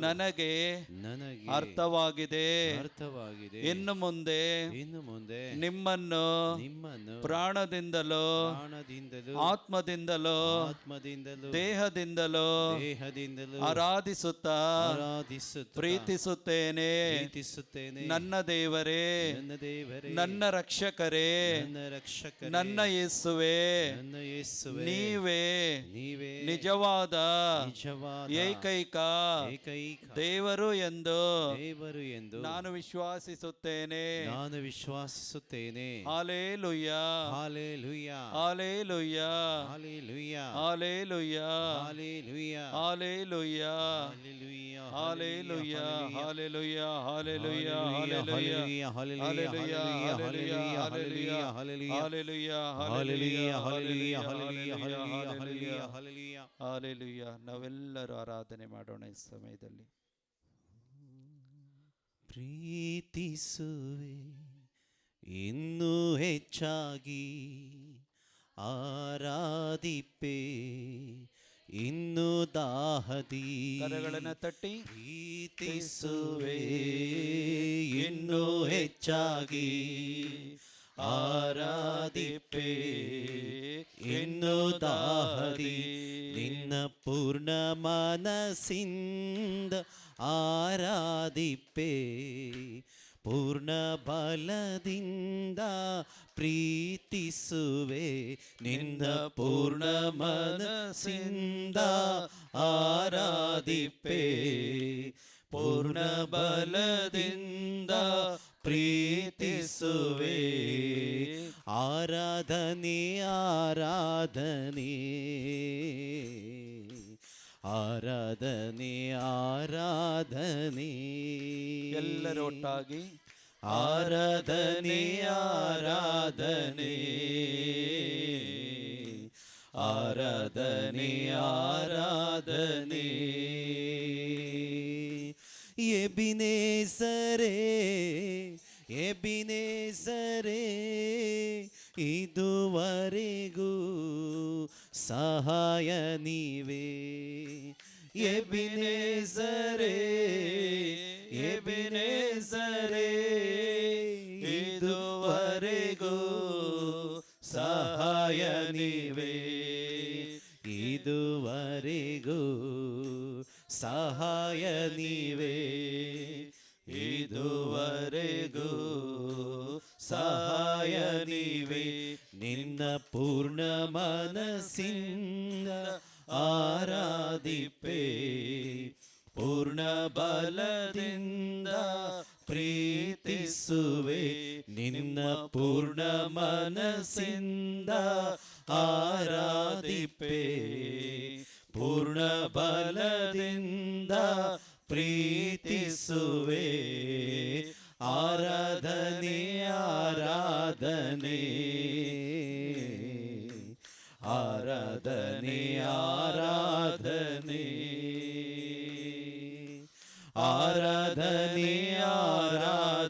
ನನಗೆ ಅರ್ಥವಾಗಿದೆ. ಇನ್ನು ಮುಂದೆ ನಿಮ್ಮನ್ನು ಪ್ರಾಣದಿಂದಲೋ ಆತ್ಮದಿಂದಲೋ ದೇಹದಿಂದಲೋ ಆರಾಧಿಸುತ್ತಾ ಪ್ರೀತಿಸುತ್ತೇನೆ. ನನ್ನ ದೇವರೇ, ನನ್ನ ರಕ್ಷಕರೇ, ನನ್ನ ಯೇಸುವೇ, ನೀವೇ ನಿಜವಾದ ಏಕೈಕ ದೇವರು ಎಂದು ನಾನು ವಿಶ್ವಾಸಿಸುತ್ತೇನೆ. Hallelujah, hallelujah, hallelujah, hallelujah, hallelujah, hallelujah, hallelujah, hallelujah, hallelujah, hallelujah, hallelujah, hallelujah. ನಾವೆಲ್ಲರೂ ಆರಾಧನೆ ಮಾಡೋಣ ಈ ಸಮಯದಲ್ಲಿ. ಪ್ರೀತಿಸುವೆ ಇನ್ನೂ ಹೆಚ್ಚಾಗಿ, ಆರಾಧಿಪೆ ಇನ್ನು ದಾಹದಿ. ಕರಗಳನ್ನು ತಟ್ಟಿ ಪ್ರೀತಿಸುವೆ ಇನ್ನೂ ಹೆಚ್ಚಾಗಿ, ಆರಾಧಿಪೆ ಇನ್ನು ದಾಹದಿ. ನಿನ್ನ ಪೂರ್ಣ ಮನಸ್ಸಿಂದ ಆರಾಧಿಪೆ, ಪೂರ್ಣ ಬಲದಿಂದ ಪ್ರೀತಿಸುವೆ. ನಿನ್ನ ಪೂರ್ಣ ಮನಸ್ಸಿಂದ ಆರಾಧಿಪೆ, ಪೂರ್ಣ ಬಲದಿಂದ ಪ್ರೀತಿಸುವೆ. ಆರಾಧನೆ ಆರಾಧನೆ ಆರಾಧನೆ ಆರಾಧನೆ. ಎಲ್ಲರೊಟ್ಟಾಗಿ ಆರಾಧನೆ ಆರಾಧನೆ ಆರಾಧನೆ ಆರಾಧನೆ. ಎಬಿನೇಸರೇ, ಎಬಿನೇಸರೇ, ಇದುವರೆಗೂ ಸಹಾಯ ನೀವೇ. ಎಬಿನೇಸರೇ, ಎಬಿನೇಸರೇ, ಇದುವರೆಗೂ ಸಹಾಯ ನೀವೇ. ಇದುವರೆಗೂ ಸಹಾಯ ನೀವೇ. ಇದುವರೆಗೂ ಸಹಾಯ ನೀವೇ. ನಿನ್ನ ಪೂರ್ಣ ಮನಸ್ಸಿಂದ ಆರಾಧಿಪೆ, ಪೂರ್ಣ ಬಲದಿಂದ ಪ್ರೀತಿಸುವೆ. ನಿನ್ನ ಪೂರ್ಣ ಮನಸ್ಸಿಂದ ಆರಾಧಿಪೆ, ಪೂರ್ಣ ಬಲದಿಂದ ಪ್ರೀತಿಸುವೆ. ಆರಾಧನೆ ಆರಾಧನೆ ಆರಾಧನೆ ಆರಾಧನೆ ಆರಾಧನೆ ಆರಾಧನೆ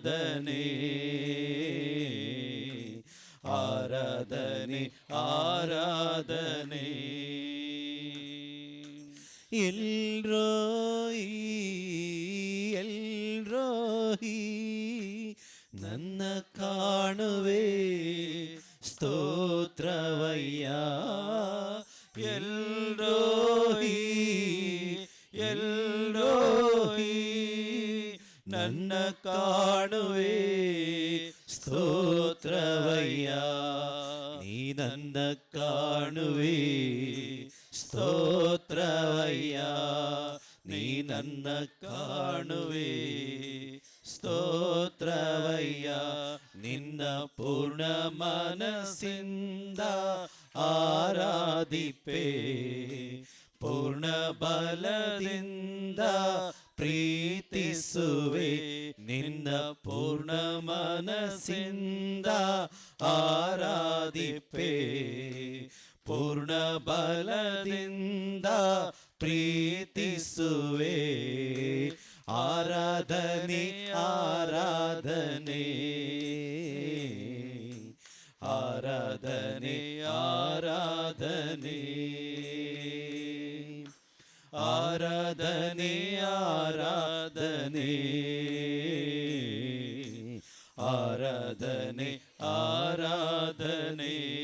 ಆರಾಧನೆ. ಎಲ್ರೋಯಿ ಎಲ್ರೋಯಿ ನನ್ನ ಕಾಣುವೆ ಸ್ತೋತ್ರವಯ್ಯ. ಎಲ್ರೋಯಿ ಎಲ್ರೋಯಿ ನನ್ನ ಕಾಣುವೆ ಸ್ತೋತ್ರವಯ್ಯ. ನೀ ನನ್ನ ಕಾಣುವೆ ಸ್ತೋತ್ರವಯ್ಯ. ನೀ ನನ್ನ ಕಾಣುವೆ ಸ್ತೋತ್ರವಯ್ಯ. ನಿನ್ನ ಪೂರ್ಣ ಮನಸ್ಸಿಂದ ಆರಾಧಿಪೆ. ಪೂರ್ಣ ಬಲದಿಂದ ಪ್ರೀತಿಸುವೆ. ನಿನ್ನ ಪೂರ್ಣ ಮನಸ್ಸಿಂದ ಆರಾಧಿಪೆ. ಪೂರ್ಣ ಬಲದಿಂದ ಪ್ರೀತಿಸುವೆ. ಆರಾಧನೆ ಆರಾಧನೆ ಆರಾಧನೆ ಆರಾಧನೆ ಆರಾಧನೆ ಆರಾಧನೆ ಆರಾಧನೆ ಆರಾಧನೆ.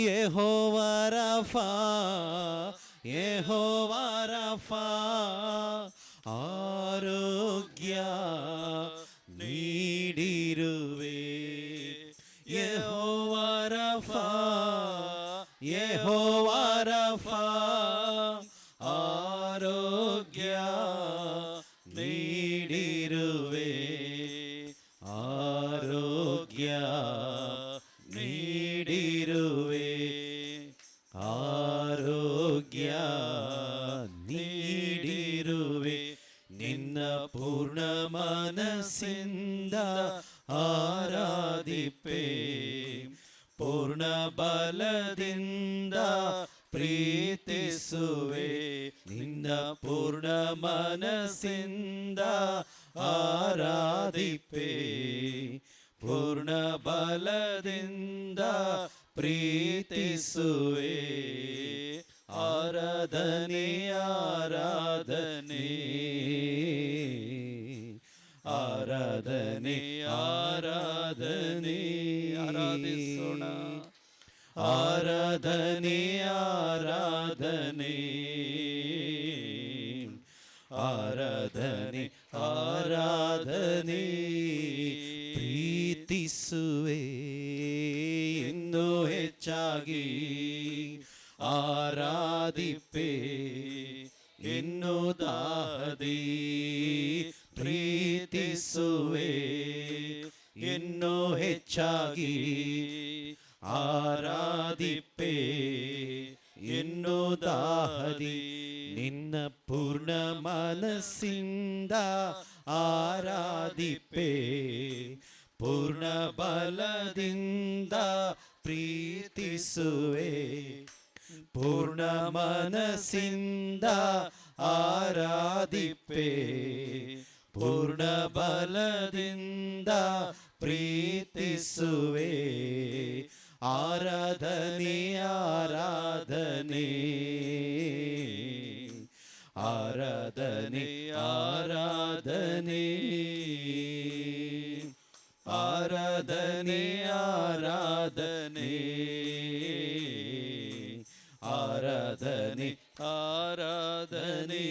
ಯೆಹೋವ ರಫಾ ಯೆಹೋವ ರಫಾ ಆರೋಗ್ಯ ನೀಡಿರುವೆ. ಯೆಹೋವ ರಫಾ ಯೆಹೋವ ರಫಾ ಆರೋಗ್ಯ ನೀಡಿರುವೆ. ಆರೋಗ್ಯ ನೀಡಿರುವೆ. ಆರೋಗ್ಯ ನೀಡಿರುವೆ. ನಿನ್ನ ಪೂರ್ಣ ಮನಸ್ಸಿಂದ ಆರಾಧಿಪೆ. ಪೂರ್ಣ ಬಲದಿಂದ ಪ್ರೀತಿಸುವೆ. ನಿನ್ನ ಪೂರ್ಣ ಮನಸ್ಸಿಂದ ಆರಾಧಿಪೆ. ಪೂರ್ಣ ಬಲದಿಂದ ಪ್ರೀತಿಸುವೆ. ಆರಾಧನೆ ಆರಾಧನೆ ಆರಾಧನೆ ಆರಾಧನೆ. ಆರಾಧಿಸೋಣ. ಆರಾಧನೆ ಆರಾಧನೆ ಆರಾಧನೆ ಆರಾಧನೆ. ಪ್ರೀತಿಸುವೆ ಇನ್ನೂ ಹೆಚ್ಚಾಗಿ ಆರಾಧಿಪೆ. ಇನ್ನೂ ದಾದಿ ಪ್ರೀತಿಸುವೆ. ಇನ್ನೂ ಹೆಚ್ಚಾಗಿ ಆರಾಧಿಪೆ. ಇನ್ನೂ ದಾದಿ ನಿನ್ನ ಪೂರ್ಣ ಮನಸ್ಸಿಂದ ಆರಾಧಿಪೆ. ಪೂರ್ಣ ಬಲದಿಂದ ಪ್ರೀತಿಸುವೆ. ಪೂರ್ಣ ಮನಸ್ಸಿಂದ ಆರಾಧಿಪೆ. ಪೂರ್ಣ ಬಲದಿಂದ ಪ್ರೀತಿಸುವೆ. ಆರಾಧನೆ ಆರಾಧನೆ ಆರಾಧನೆ ಆರಾಧನೆ ಆರಾಧನೆ ಆರಾಧನೆ ಆರಾಧನೆ ಆರಾಧನೆ.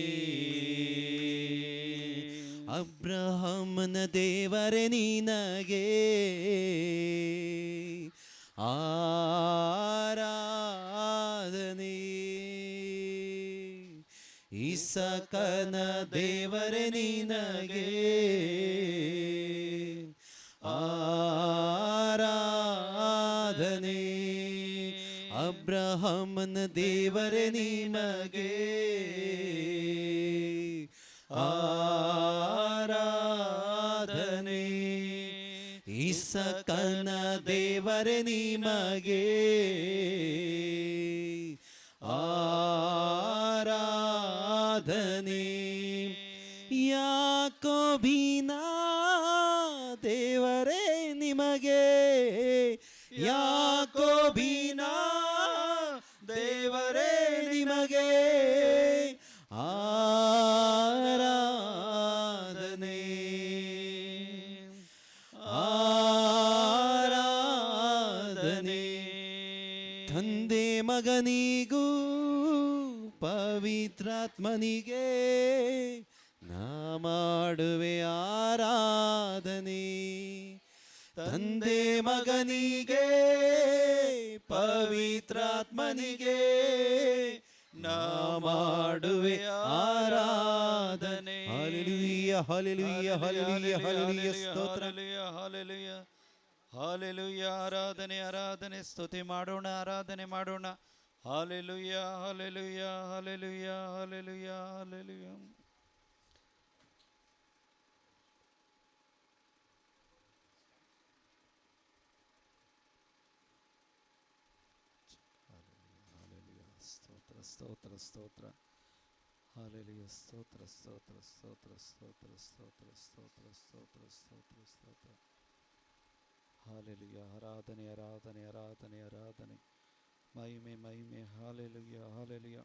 ಅಬ್ರಹಾಮನ ದೇವರೇ ನಿನಗೆ ಆರಾಧನೆ. ಇಸಕನ ದೇವರೇ ನಿನಗೆ ಆರಾಧನೆ. ಅಬ್ರಹಾಮನ ದೇವರೇ ನಿನಗೆ ಆರಾಧನೆ. ಇಸಕನ ದೇವರೇ ನಿಮಗೆ ಆರಾಧನೆ. ಯಾಕೋಬಿನ ದೇವರೇ ನಿಮಗೆ ಯಾಕೋಬಿನ ತಂದೆ ಮಗನಿಗೂ ಪವಿತ್ರಾತ್ಮನಿಗೆ ನಾ ಮಾಡುವೆ ಆರಾಧನೆ. ತಂದೆ ಮಗನಿಗೆ ಪವಿತ್ರಾತ್ಮನಿಗೆ ನಾ ಮಾಡುವೆ ಆರಾಧನೆ. ಹಲ್ಲೆಲೂಯಾ ಹಲ್ಲೆಲೂಯಾ ಹಲ್ಲೆಲೂಯಾ ಹಲ್ಲೆಲೂಯಾ ಸ್ತೋತ್ರ. Hallelujah hallelujah. ಆರಾಧನೆ ಆರಾಧನೆ ಸ್ತುತಿ ಮಾಡೋಣ, ಆರಾಧನೆ ಮಾಡೋಣ. Hallelujah hallelujah hallelujah hallelujah hallelujah. ಸ್ತೋತ್ರ ಸ್ತೋತ್ರ ಸ್ತೋತ್ರ. ಹಾಲೆಲೂಯಾ ಸ್ತೋತ್ರ ಸ್ತೋತ್ರ ಸ್ತೋತ್ರ ಸ್ತೋತ್ರ ಸ್ತೋತ್ರ ಸ್ತೋತ್ರ ಸ್ತೋತ್ರ ಸ್ತೋತ್ರ ಸ್ತೋತ್ರ. ಹಾಲೆಲೂಯಾ. ಆರಾಧನೆ ಆರಾಧನೆ ಆರಾಧನೆ ಆರಾಧನೆ. ಮಹಿಮೆ ಮಹಿಮೆ. Hallelujah hallelujah.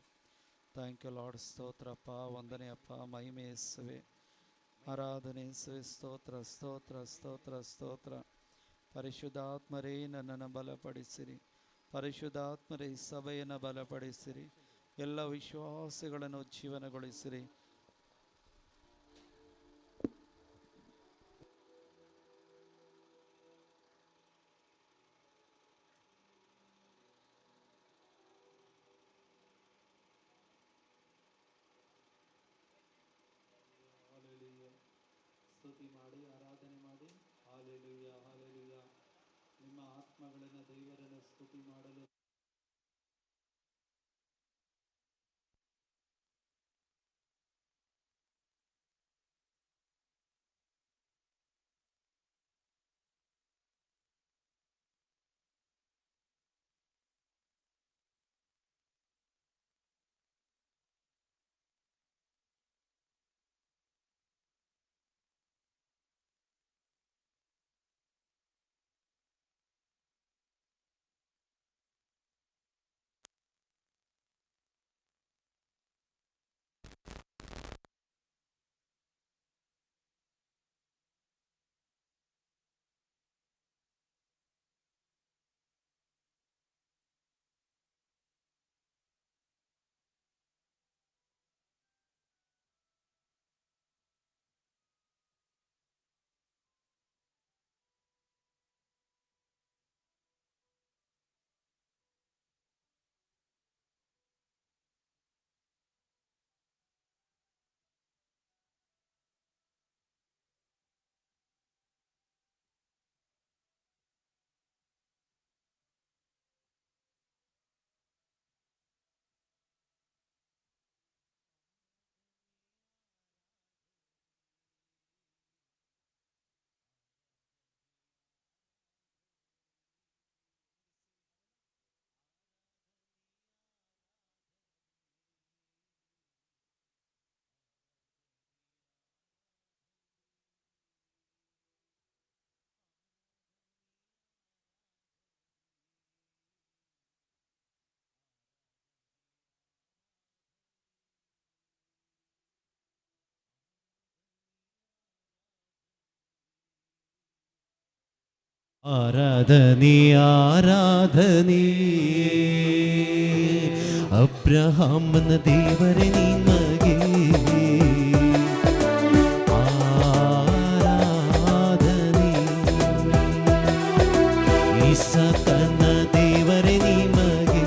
Thank you lord. ಸ್ತೋತ್ರ ಅಪ್ಪ, ವಂದನೆ ಅಪ್ಪ, ಮಹಿಮೆ ಯೇಸುವೆ, ಆರಾಧನೆ ಯೇಸುವೆ. ಸ್ತೋತ್ರ ಸ್ತೋತ್ರ ಸ್ತೋತ್ರ ಸ್ತೋತ್ರ. ಪರಿಶುದ್ಧಾತ್ಮರೇ ನನ್ನನ್ನು ಬಲಪಡಿಸಿರಿ, ಪರಿಶುದ್ಧಾತ್ಮರೇ ಸಭೆಯನ್ನು ಬಲಪಡಿಸಿರಿ, ಎಲ್ಲ ವಿಶ್ವಾಸಿಗಳನ್ನು ಜೀವನಗೊಳಿಸಿರಿ. ಸ್ತುತಿ ಮಾಡಿ, ಆರಾಧನೆ ಮಾಡಿ. Hallelujah hallelujah. ನಿಮ್ಮ ಆತ್ಮಗಳನ್ನು ದೇವರನ್ನು ಸ್ತುತಿ ಮಾಡಲು ಆರಾಧನೆ ಆರಾಧನೆ. ಅಬ್ರಹಾಮನ ದೇವರೇ ನಿಮಗೆ ಆರಾಧನೆ. ಇಸಾಕನ ದೇವರೇ ನಿಮಗೆ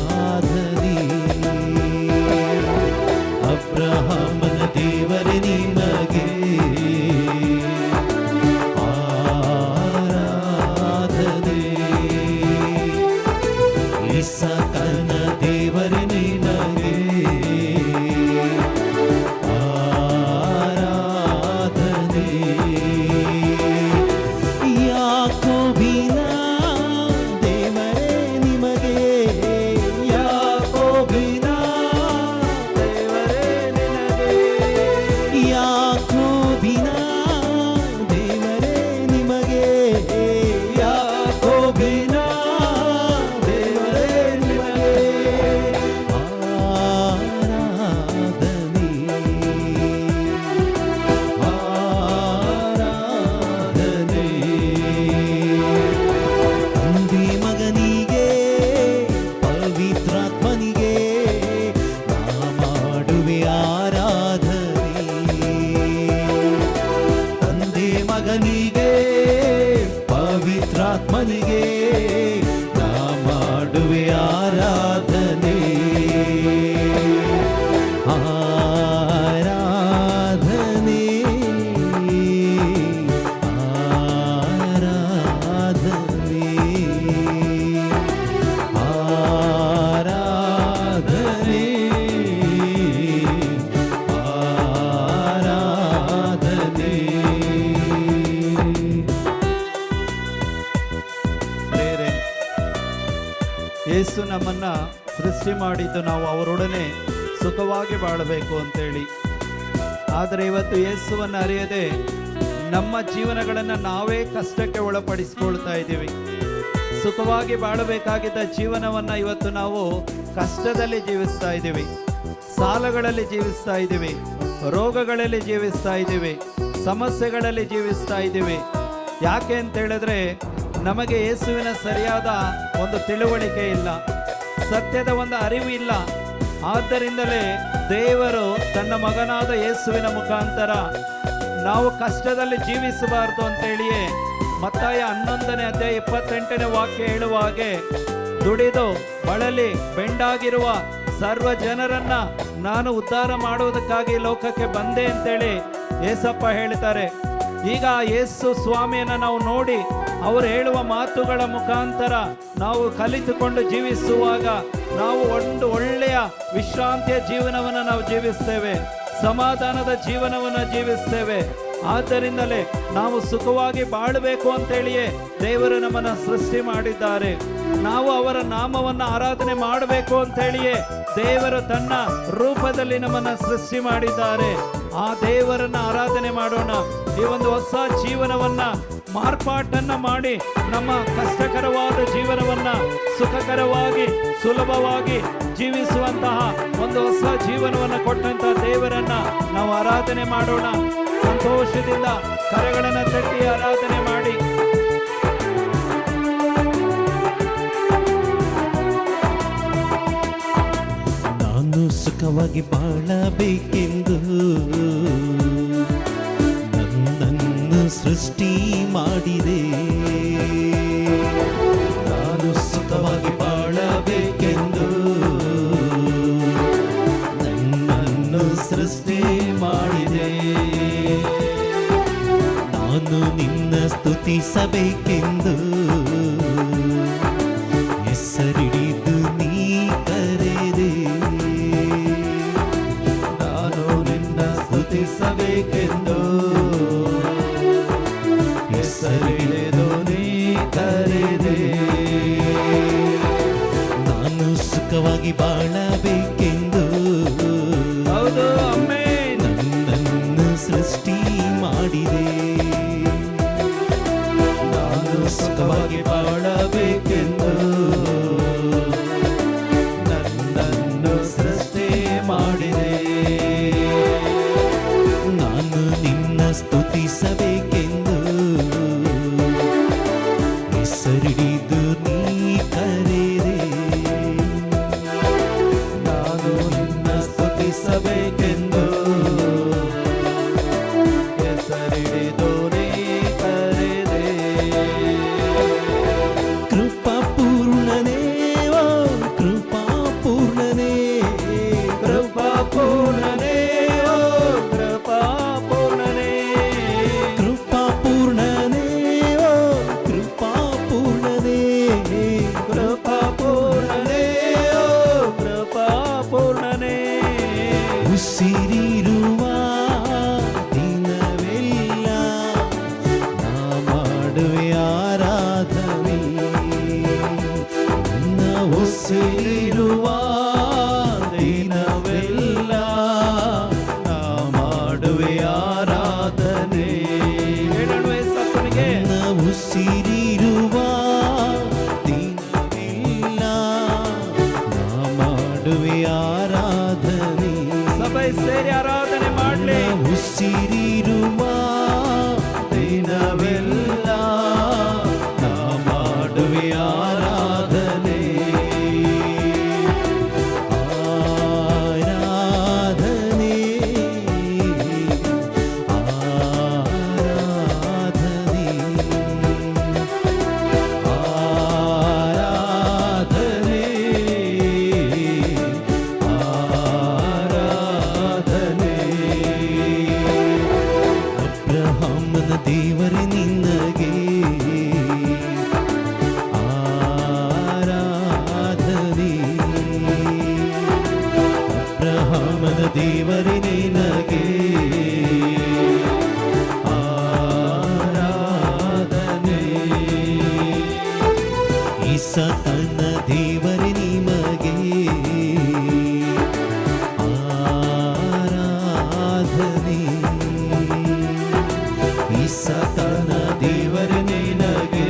ಆರಾಧನೆ. ಅಬ್ರಹಾಮನ ದೇವರೇ ನಿಮಗೆ ಪವಿತ್ರಾತ್ಮನಿಗೆ ನಾ ಮಾಡುವೆ ಆರಾಧನೆ ಆರಾಧನೆ ಆರಾಧನೆ ಆರಾಧನೆ ಆರಾಧನೆ. ಪ್ರಿಯರೇ, ಯೇಸು ನಮ್ಮನ್ನ ಸೃಷ್ಟಿ ಮಾಡಿದ್ದು ನಾವು ಅವರೊಡನೆ ಸುಖವಾಗಿ ಬಾಳಬೇಕು ಅಂತೇಳಿ. ಆದರೆ ಇವತ್ತು ಯೇಸುವನ್ನು ಅರಿಯದೆ ನಮ್ಮ ಜೀವನಗಳನ್ನು ನಾವೇ ಕಷ್ಟಕ್ಕೆ ಒಳಪಡಿಸ್ಕೊಳ್ತಾ ಇದ್ದೀವಿ. ಸುಖವಾಗಿ ಬಾಳಬೇಕಾಗಿದ್ದ ಜೀವನವನ್ನು ಇವತ್ತು ನಾವು ಕಷ್ಟದಲ್ಲಿ ಜೀವಿಸ್ತಾ ಇದ್ದೀವಿ, ಸಾಲಗಳಲ್ಲಿ ಜೀವಿಸ್ತಾ ಇದ್ದೀವಿ, ರೋಗಗಳಲ್ಲಿ ಜೀವಿಸ್ತಾ ಇದ್ದೀವಿ, ಸಮಸ್ಯೆಗಳಲ್ಲಿ ಜೀವಿಸ್ತಾ ಇದ್ದೀವಿ. ಯಾಕೆ ಅಂತ ಹೇಳಿದ್ರೆ ನಮಗೆ ಯೇಸುವಿನ ಸರಿಯಾದ ಒಂದು ತಿಳುವಳಿಕೆ ಇಲ್ಲ, ಸತ್ಯದ ಒಂದು ಅರಿವು ಇಲ್ಲ. ಆದ್ದರಿಂದಲೇ ದೇವರು ತನ್ನ ಮಗನಾದ ಯೇಸುವಿನ ಮುಖಾಂತರ ನಾವು ಕಷ್ಟದಲ್ಲಿ ಜೀವಿಸಬಾರ್ದು ಅಂತೇಳಿಯೇ ಮತ್ತಾಯ 11ನೇ ಅಧ್ಯಾಯ 28ನೇ ವಾಕ್ಯ ಹೇಳುವ ಹಾಗೆ, ದುಡಿದು ಬಳಲಿ ಬೆಂಡಾಗಿರುವ ಸರ್ವ ಜನರನ್ನ ನಾನು ಉದ್ಧಾರ ಮಾಡುವುದಕ್ಕಾಗಿ ಲೋಕಕ್ಕೆ ಬಂದೆ ಅಂತೇಳಿ ಏಸಪ್ಪ ಹೇಳ್ತಾರೆ. ಈಗ ಯೇಸು ಸ್ವಾಮಿಯನ್ನ ನಾವು ನೋಡಿ ಅವರು ಹೇಳುವ ಮಾತುಗಳ ಮುಖಾಂತರ ನಾವು ಕಲಿತುಕೊಂಡು ಜೀವಿಸುವಾಗ ನಾವು ಒಂದು ಒಳ್ಳೆಯ ವಿಶ್ರಾಂತಿಯ ಜೀವನವನ್ನು ನಾವು ಜೀವಿಸ್ತೇವೆ, ಸಮಾಧಾನದ ಜೀವನವನ್ನು ಜೀವಿಸ್ತೇವೆ. ಆದ್ದರಿಂದಲೇ ನಾವು ಸುಖವಾಗಿ ಬಾಳಬೇಕು ಅಂತೇಳಿಯೇ ದೇವರು ನಮ್ಮನ್ನು ಸೃಷ್ಟಿ ಮಾಡಿದ್ದಾರೆ. ನಾವು ಅವರ ನಾಮವನ್ನು ಆರಾಧನೆ ಮಾಡಬೇಕು ಅಂತೇಳಿಯೇ ದೇವರು ತನ್ನ ರೂಪದಲ್ಲಿ ನಮ್ಮನ್ನು ಸೃಷ್ಟಿ ಮಾಡಿದ್ದಾರೆ. ಆ ದೇವರನ್ನ ಆರಾಧನೆ ಮಾಡೋಣ. ಈ ಒಂದು ಹೊಸ ಜೀವನವನ್ನ ಮಾರ್ಪಾಟನ್ನ ಮಾಡಿ ನಮ್ಮ ಕಷ್ಟಕರವಾದ ಜೀವನವನ್ನ ಸುಖಕರವಾಗಿ ಸುಲಭವಾಗಿ ಜೀವಿಸುವಂತಹ ಒಂದು ಹೊಸ ಜೀವನವನ್ನು ಕೊಟ್ಟಂತಹ ದೇವರನ್ನ ನಾವು ಆರಾಧನೆ ಮಾಡೋಣ. ಸಂತೋಷದಿಂದ ಕರೆಗಳನ್ನು ತಟ್ಟಿ ಆರಾಧನೆ ಮಾಡಿ. ನಾನು ಸುಖವಾಗಿ ಬಾಳಬೇಕೆಂದು ನನ್ನನ್ನು ಸೃಷ್ಟಿ ಮಾಡಿದೆ. ನಾನು ಸುಖವಾಗಿ ಬಾಳಬೇಕೆಂದು ನನ್ನನ್ನು ಸೃಷ್ಟಿ ಮಾಡಿದೆ. ನಾನು ನಿನ್ನ ಸ್ತುತಿಸಬೇಕೆಂದು ಹೆಸರಿಡಿದು ನೀ ಕರೆದೆ. ನಾನು ನಿನ್ನ ಸ್ತುತಿಸಬೇಕೆಂದು ಹೆಸರಿಡಿದು ನೀ ಕರೆದೆ. ನಾನು ಸುಖವಾಗಿ ಬಾಳಬೇಕೆಂದು ಹೌದು, ಆಮೆನ್. ನನ್ನನ್ನು ಸೃಷ್ಟಿ ಮಾಡಿದೆ. ನಾನು ಸುಖವಾಗಿ ಬಾಳಬೇಕೆಂದು ನನ್ನನ್ನು ಸೃಷ್ಟಿ ಮಾಡಿದೆ. ನಾನು ನಿನ್ನ ಸ್ತುತಿಸಬೇಕೆಂದು ಹೆಸರಿಡಿದು ನೀ ಕರೆದೆ. ನಾನು ನಿನ್ನ ಸ್ತುತಿಸಬೇಕೆಂದು ಹೆಸರಿಡಿದು ನೀ ಕರೆದೆ. ಕೃಪಾಪೂರ್ಣನೇ, ಓ ಕೃಪಾಪೂರ್ಣನೇ, ಕೃಪಾಪೂರ್ಣನೇ, ಓ ಕೃಪಾಪೂರ್ಣನೇ, ಕೃಪಾಪೂರ್ಣನೇ, ಓ ಕೃಪಾಪೂರ್ಣನೇ, ಕೃಪಾಪೂರ್ಣನೇ, ಓ ಕೃಪಾಪೂರ್ಣನೇ. ಉಸಿರಿರುವ ದಿನವೆಲ್ಲ ನಾ ಮಾಡುವೆ ಆರಾಧನೆ. ನನ್ನ ಉಸಿರಿರುವ ದಿನವೆಲ್ಲ ನಾ ಮಾಡುವೆ ಆರಾಧನೆ. ಹೇಳೋಣ ಯೇಸಪ್ಪನಿಗೆ. ನನ್ನ ಉಸಿರಿರುವ ದಿನವೆಲ್ಲ ನಾ ಮಾಡುವೆ ಆರಾಧನೆ. ಸಭೆ ಸೇರಿ ಆರಾಧನೆ ಮಾಡಲಿ. ಉಸಿರಿರುವ ದಿನವೆಲ್ಲ ನಾ ಮಾಡುವೆ ಆರಾಧನೆ. ಆರಾಧನೆ ಆರಾಧನೆ ಸತನ ದೇವರೇ ನಿಮಗೆ ಆರಾಧನೆ. ಈ ಸತನ ದೇವರೇ ನಿನಗೆ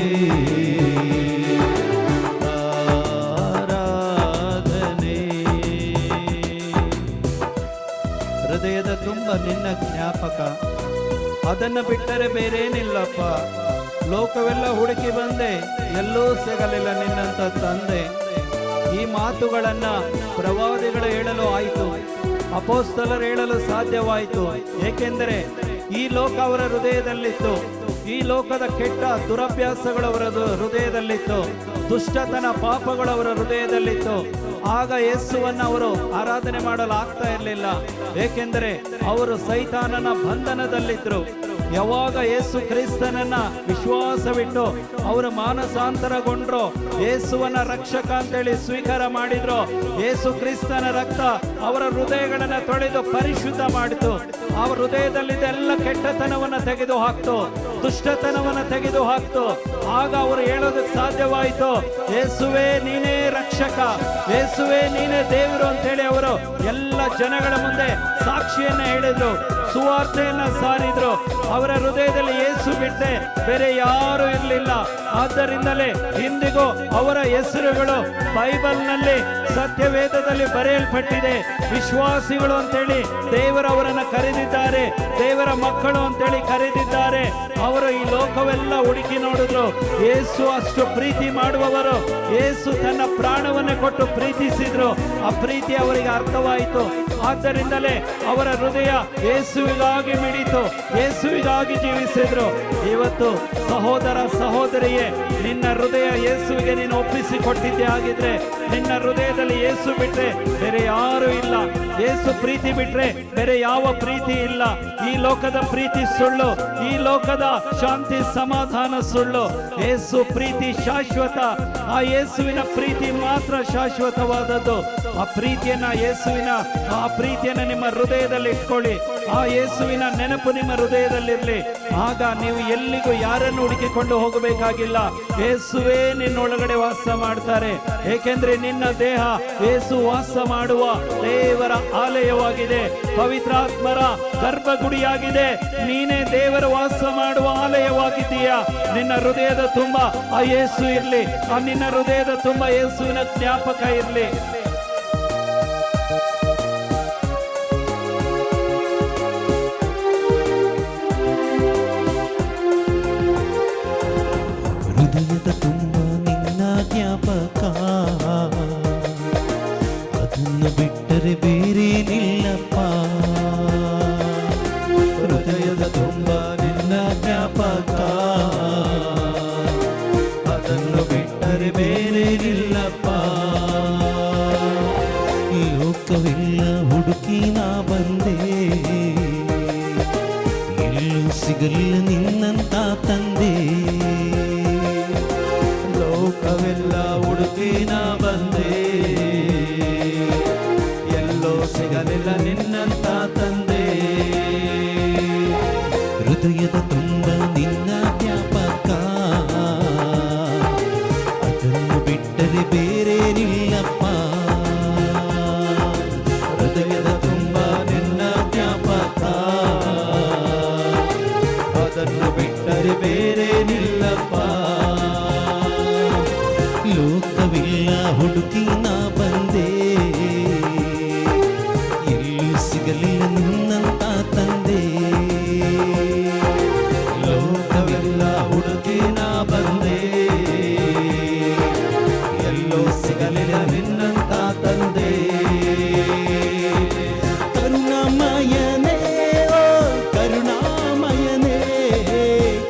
ಆರಾಧನೆ. ಹೃದಯದ ತುಂಬ ನಿನ್ನ ಜ್ಞಾಪಕ, ಅದನ್ನು ಬಿಟ್ಟರೆ ಬೇರೇನಿಲ್ಲಪ್ಪ. ಲೋಕವೆಲ್ಲ ಹುಡುಕಿ ಬಂದೆ, ಎಲ್ಲೂ ಸಿಗಲಿಲ್ಲ ನಿನ್ನಂತ ತಂದೆ. ಈ ಮಾತುಗಳನ್ನ ಪ್ರವಾದಿಗಳು ಹೇಳಲು ಆಯಿತು, ಅಪೋಸ್ತಲರು ಹೇಳಲು ಸಾಧ್ಯವಾಯಿತು. ಏಕೆಂದರೆ ಈ ಲೋಕ ಅವರ ಹೃದಯದಲ್ಲಿತ್ತು, ಈ ಲೋಕದ ಕೆಟ್ಟ ದುರಭ್ಯಾಸಗಳು ಅವರ ಹೃದಯದಲ್ಲಿತ್ತು, ದುಷ್ಟತನ ಪಾಪಗಳು ಅವರ ಹೃದಯದಲ್ಲಿತ್ತು. ಆಗ ಯೇಸುವನ್ನು ಅವರು ಆರಾಧನೆ ಮಾಡಲು ಆಗ್ತಾ ಇರಲಿಲ್ಲ, ಏಕೆಂದರೆ ಅವರು ಸೈತಾನನ ಬಂಧನದಲ್ಲಿದ್ರು. ಯಾವಾಗ ಯೇಸು ಕ್ರಿಸ್ತನನ್ನ ವಿಶ್ವಾಸವಿಟ್ಟು ಅವರು ಮಾನಸಾಂತರಗೊಂಡ್ರು, ಯೇಸುವನ್ನ ರಕ್ಷಕ ಅಂತೇಳಿ ಸ್ವೀಕಾರ ಮಾಡಿದ್ರು, ಯೇಸು ಕ್ರಿಸ್ತನ ರಕ್ತ ಅವರ ಹೃದಯಗಳನ್ನ ತೊಳೆದು ಪರಿಶುದ್ಧ ಮಾಡಿತು. ಅವರ ಹೃದಯದಲ್ಲಿದ್ದ ಎಲ್ಲ ಕೆಟ್ಟತನವನ್ನ ತೆಗೆದು ಹಾಕ್ತು, ದುಷ್ಟತನವನ್ನ ತೆಗೆದು ಹಾಕ್ತು. ಆಗ ಅವರು ಹೇಳೋದಕ್ಕೆ ಸಾಧ್ಯವಾಯಿತು, ಯೇಸುವೇ ನೀನೇ ರಕ್ಷಕ, ಯೇಸುವೇ ನೀನೇ ದೇವರು ಅಂತೇಳಿ ಅವರು ಎಲ್ಲ ಜನಗಳ ಮುಂದೆ ಸಾಕ್ಷಿಯನ್ನ ಹೇಳಿದ್ರು, ಸುವಾರ್ತೆಯನ್ನ ಸಾರಿದ್ರು. ಅವರ ಹೃದಯದಲ್ಲಿ ಯೇಸು ಬಿಟ್ಟೆ ಬೇರೆ ಯಾರು ಇರಲಿಲ್ಲ. ಆದ್ದರಿಂದಲೇ ಇಂದಿಗೂ ಅವರ ಹೆಸರುಗಳು ಬೈಬಲ್ನಲ್ಲಿ ಸತ್ಯವೇದದಲ್ಲಿ ಬರೆಯಲ್ಪಟ್ಟಿದೆ. ವಿಶ್ವಾಸಿಗಳು ಅಂತೇಳಿ ದೇವರವರನ್ನ ಕರೆದಿದ್ದಾರೆ, ದೇವರ ಮಕ್ಕಳು ಅಂತೇಳಿ ಕರೆದಿದ್ದಾರೆ. ಅವರು ಈ ಲೋಕವೆಲ್ಲ ಹುಡುಕಿ ನೋಡಿದ್ರು, ಯೇಸು ಅಷ್ಟು ಪ್ರೀತಿ ಮಾಡುವವರು, ಯೇಸು ತನ್ನ ಪ್ರಾಣವನ್ನೇ ಕೊಟ್ಟು ಪ್ರೀತಿಸಿದ್ರು. ಆ ಪ್ರೀತಿ ಅವರಿಗೆ ಅರ್ಥವಾಯಿತು. ಆದ್ದರಿಂದಲೇ ಅವರ ಹೃದಯ ಯೇಸುವಿಗಾಗಿ ಮಿಡಿತು, ಯೇಸುವಿಗಾಗಿ ಜೀವಿಸಿದ್ರು. ಇವತ್ತು ಸಹೋದರ ಸಹೋದರಿಯೇ, ನಿನ್ನ ಹೃದಯ ಯೇಸುವಿಗೆ ನೀನು ಒಪ್ಪಿಸಿ ಕೊಟ್ಟಿದ್ದೆ ಆಗಿದ್ರೆ, ನಿನ್ನ ಹೃದಯದಲ್ಲಿ ಯೇಸು ಬಿಟ್ರೆ ಬೇರೆ ಯಾರು ಇಲ್ಲ. ಯೇಸು ಪ್ರೀತಿ ಬಿಟ್ರೆ ಬೇರೆ ಯಾವ ಪ್ರೀತಿ ಇಲ್ಲ. ಈ ಲೋಕದ ಪ್ರೀತಿ ಸುಳ್ಳು, ಈ ಲೋಕದ ಶಾಂತಿ ಸಮಾಧಾನ ಸುಳ್ಳು. ಯೇಸು ಪ್ರೀತಿ ಶಾಶ್ವತ. ಆ ಯೇಸುವಿನ ಪ್ರೀತಿ ಮಾತ್ರ ಶಾಶ್ವತವಾದದ್ದು. ಆ ಪ್ರೀತಿಯನ್ನ ಆ ಪ್ರೀತಿಯನ್ನ ನಿಮ್ಮ ಹೃದಯದಲ್ಲಿ ಇಟ್ಕೊಳ್ಳಿ. ಆ ಯೇಸುವಿನ ನೆನಪು ನಿಮ್ಮ ಹೃದಯದಲ್ಲಿರಲಿ. ಆಗ ನೀವು ಎಲ್ಲಿಗೂ ಯಾರನ್ನು ಹುಡುಕಿಕೊಂಡು ಹೋಗಬೇಕಾಗಿಲ್ಲ. ಯೇಸುವೇ ನಿನ್ನೊಳಗಡೆ ವಾಸ ಮಾಡ್ತಾರೆ. ಏಕೆಂದ್ರೆ ನಿನ್ನ ದೇಹ ಯೇಸು ವಾಸ ಮಾಡುವ ದೇವರ ಆಲಯವಾಗಿದೆ, ಪವಿತ್ರಾತ್ಮರ ಗರ್ಭಗುಡಿಯಾಗಿದೆ. ನೀನೇ ದೇವರ ವಾಸ ಮಾಡುವ ಆಲಯವಾಗಿದ್ದೀಯಾ. ನಿನ್ನ ಹೃದಯದ ತುಂಬ ಆ ಯೇಸು ಇರಲಿ, ಆ ನಿನ್ನ ಹೃದಯದ ತುಂಬ ಯೇಸುವಿನ ಜ್ಞಾಪಕ ಇರಲಿ. ಹೃದಯದ ತುಂಬ ನಿನ್ನ ಜ್ಞಾಪಕ, ಅದನ್ನು ಬಿಟ್ಟರೆ ಬೇರೆ ನಿಲ್ಲಪ್ಪ. ಹೃದಯದ ತುಂಬ ನಿನ್ನ ಜ್ಞಾಪಕ, ಅದನ್ನು ಬಿಟ್ಟರೆ ಬೇರೆ ನಿಲ್ಲಪ್ಪ. ಲೋಕವೆಲ್ಲ ಹುಡುಕಿ ನಾ ಬಂದೆ, ಎಲ್ಲೂ ಸಿಗಲಿಲ್ಲ ನಿನ್ನಂತ ತಂದೆ. ಲೋಕವೆಲ್ಲ ಹುಡುಕಿ ನಾ ಬಂದೆ, ಎಲ್ಲೋ ಸಿಗಲಿಲ್ಲ ನಿನ್ನಂತ ತಂದೆ. ಹೃದಯದ ತುಂಬ ನಿನ್ನ ಜ್ಞಾಪಕ, ಅದನ್ನು ಬಿಟ್ಟರೆ ಬೇರೆ ನಿಲ್ಲಪ್ಪ. ಹೃದಯದ ತುಂಬ ನಿನ್ನ ಜ್ಞಾಪಕ, ಅದನ್ನು ಬಿಟ್ಟರೆ ಬೇರೆ ನಿಲ್ಲಪ್ಪ. ಲೋಕವಿಲ್ಲ ಹುಡುಕಿ ನಾ ಬಂದೆ, ಎಲ್ಲೂ ಸಿಗಲಿಲ್ಲ ನಿನ್ನಂತ ತಂದೆ. ಲೋಕವಿಲ್ಲ ಹುಡುಕಿ ನಾ ಬಂದೆ, ಎಲ್ಲೂ ಸಿಗಲಿಲ್ಲ ನಿನ್ನಂತ ತಂದೆ. ಕರುಣಾಮಯನೇ ಓ ಕರುಣಾಮಯನೇ,